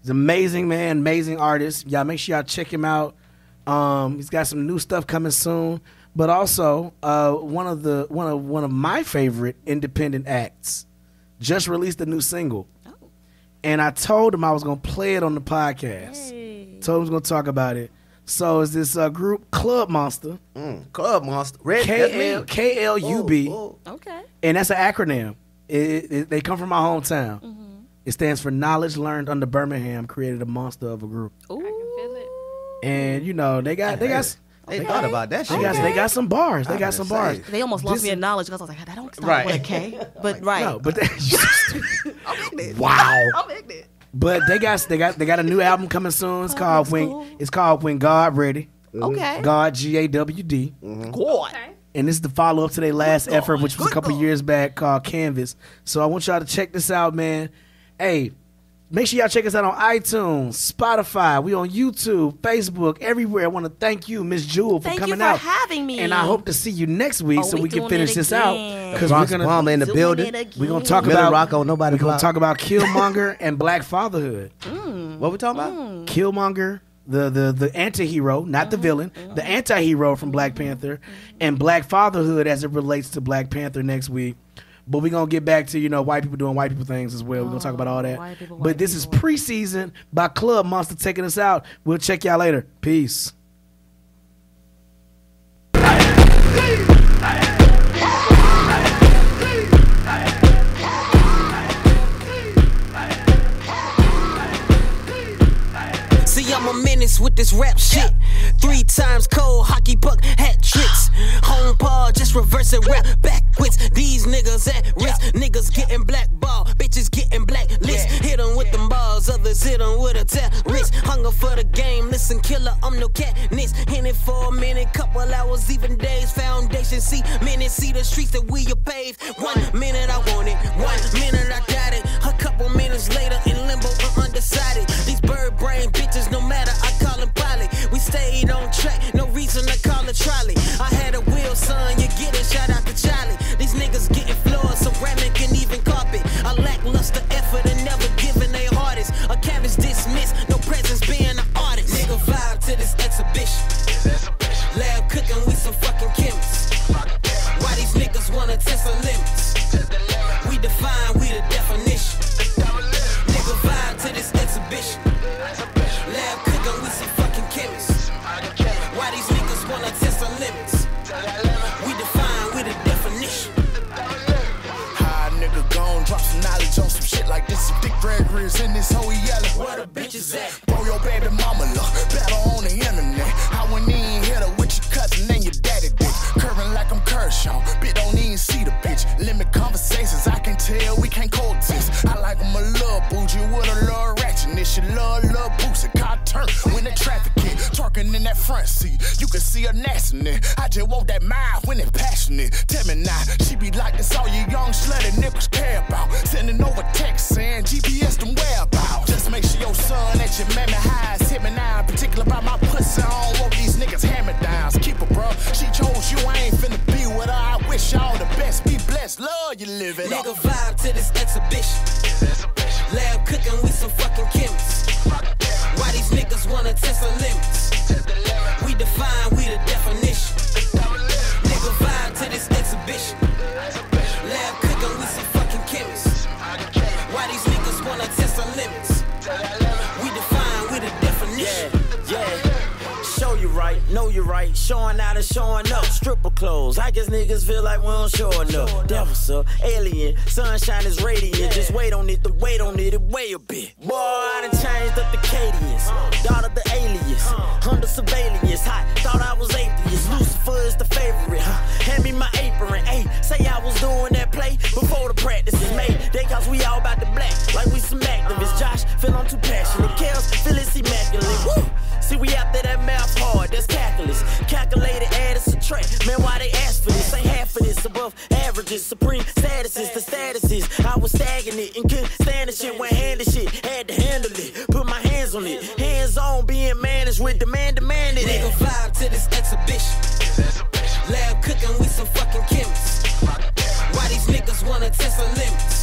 He's an amazing man, amazing artist. Y'all make sure y'all check him out. He's got some new stuff coming soon. But also, one of my favorite independent acts just released a new single. Oh. And I told him I was gonna play it on the podcast. Hey. Told him I was gonna talk about it. So it's this group, Club Monsta. Club Monsta. Red K.L.U.B. Okay. And that's an acronym. They come from my hometown. Mm-hmm. It stands for Knowledge Learned Under Birmingham, created a monster of a group. I can feel it. And you know they thought about that shit. They got some bars. They got some bars. They almost lost me in knowledge because I was like, that don't start with a K. But right. No, but I'm ignorant. wow. I'm ignorant. But they got a new album coming soon. It's called When God Ready. Okay. God GAWD. God. And this is the follow up to their last effort, which was a couple years back, called Canvas. So I want y'all to check this out, man. Hey, make sure y'all check us out on iTunes, Spotify. We on YouTube, Facebook, everywhere. I want to thank you, Miss Jewel, for coming out. Thank you for having me. And I hope to see you next week so we can finish this out. Because we're gonna in the building. We're gonna talk about Killmonger and Black Fatherhood. What we talking about? Killmonger, the anti-hero, not the villain, the anti-hero from Black Panther, and Black Fatherhood as it relates to Black Panther next week. But we're going to get back to, white people doing white people things as well. We're going to talk about all that. But this is Preseason by Club Monsta taking us out. We'll check y'all later. Peace. See, I'm a menace with this rap shit. 3 times cold hockey puck hat tricks. Home paw, just reverse it, rap backwards. These niggas at risk. Niggas getting blackball, bitches getting blacklist. Hit them with them balls, others hit them with a terrorist. Hunger for the game, listen, killer, I'm no Katniss. In it for a minute, couple hours, even days. Foundation, see minutes, see the streets that we are paved. 1 minute I want it, 1 minute I got it. A couple minutes later in limbo, I'm undecided. These bird brain bitches, no matter, I call them pilot. We stayed on track, no reason to call it trolley. I had a wheel, son, you get it, shout out to Charlie. These niggas getting floors, ceramic and even carpet. A lackluster effort and never giving they hardest. A canvas dismissed, no presence being an artist. Nigga vibe to this exhibition. Lab cooking, we some fucking chemists. Why these niggas wanna test the limits? We define, we the definition. Nigga vibe to this exhibition. Lab cooking, we some fucking chemists. Why these niggas wanna test the limits? We define, we the definition. High nigga gon' drop some knowledge on some shit like this. If Dick Gregory's in this hoe, he yelling. Where the bitches at? Bro, your baby mama look better on the internet. I wouldn't even hit her with your cousin and your daddy dick. Curving like I'm Kershaw, bitch don't even see the bitch. Limit conversations, I can tell we can't coexist. I like them a little bougie with a little ratchetness. She love boots and car turn when the traffic hit. Twerking in that front seat, you can see her nasty. I just want that mind when it's passionate. Tell me now, she be like this all you young slutty niggas care about. Sending over text saying GPS them whereabouts. Just make sure your son at your mammy highs hit me now. Particular about my pussy, I don't want these niggas hand-me-downs. Keep her, bro, she chose you, I ain't finna be with her. I wish y'all the best, be blessed, love you live it up. Nigga vibe to this exhibition. Lab cooking, we some fucking chemists. Why these niggas wanna test the limits? We define, we the definition. Nigga vibe to this exhibition. Lab cooking, we some fucking chemists. Why these niggas wanna test the limits? We define, we the definition. Yeah. Show you right, know you right, showing out and showing up. Stripper clothes, I guess niggas feel like we don't show enough. Devil, sir, alien, sunshine is radiant. Just wait on it, it weigh a bit. Boy, I done changed up the cadence. Daughter the alias, under surveillance. Hot, thought I was atheist. Lucifer is the favorite. Hand me my apron, ayy. Say I was doing that play before the practice is made. They cause we all about the black, like we some activists. Josh, feel I'm too passionate. Kels, feel it's immaculate. Woo! See, we after that math hard, that's calculus. Calculated, add and subtract. Man, why they ask for this? Ain't half of this above averages. Supreme statuses, the statuses. I was stagnant and couldn't stand the shit. Went hand to shit, had to handle it. Put my hands on it. Hands on, being managed with demand demanded. Nigga vibe to this exhibition. Lab cooking, we some fucking chemists. Why these niggas wanna test the limits?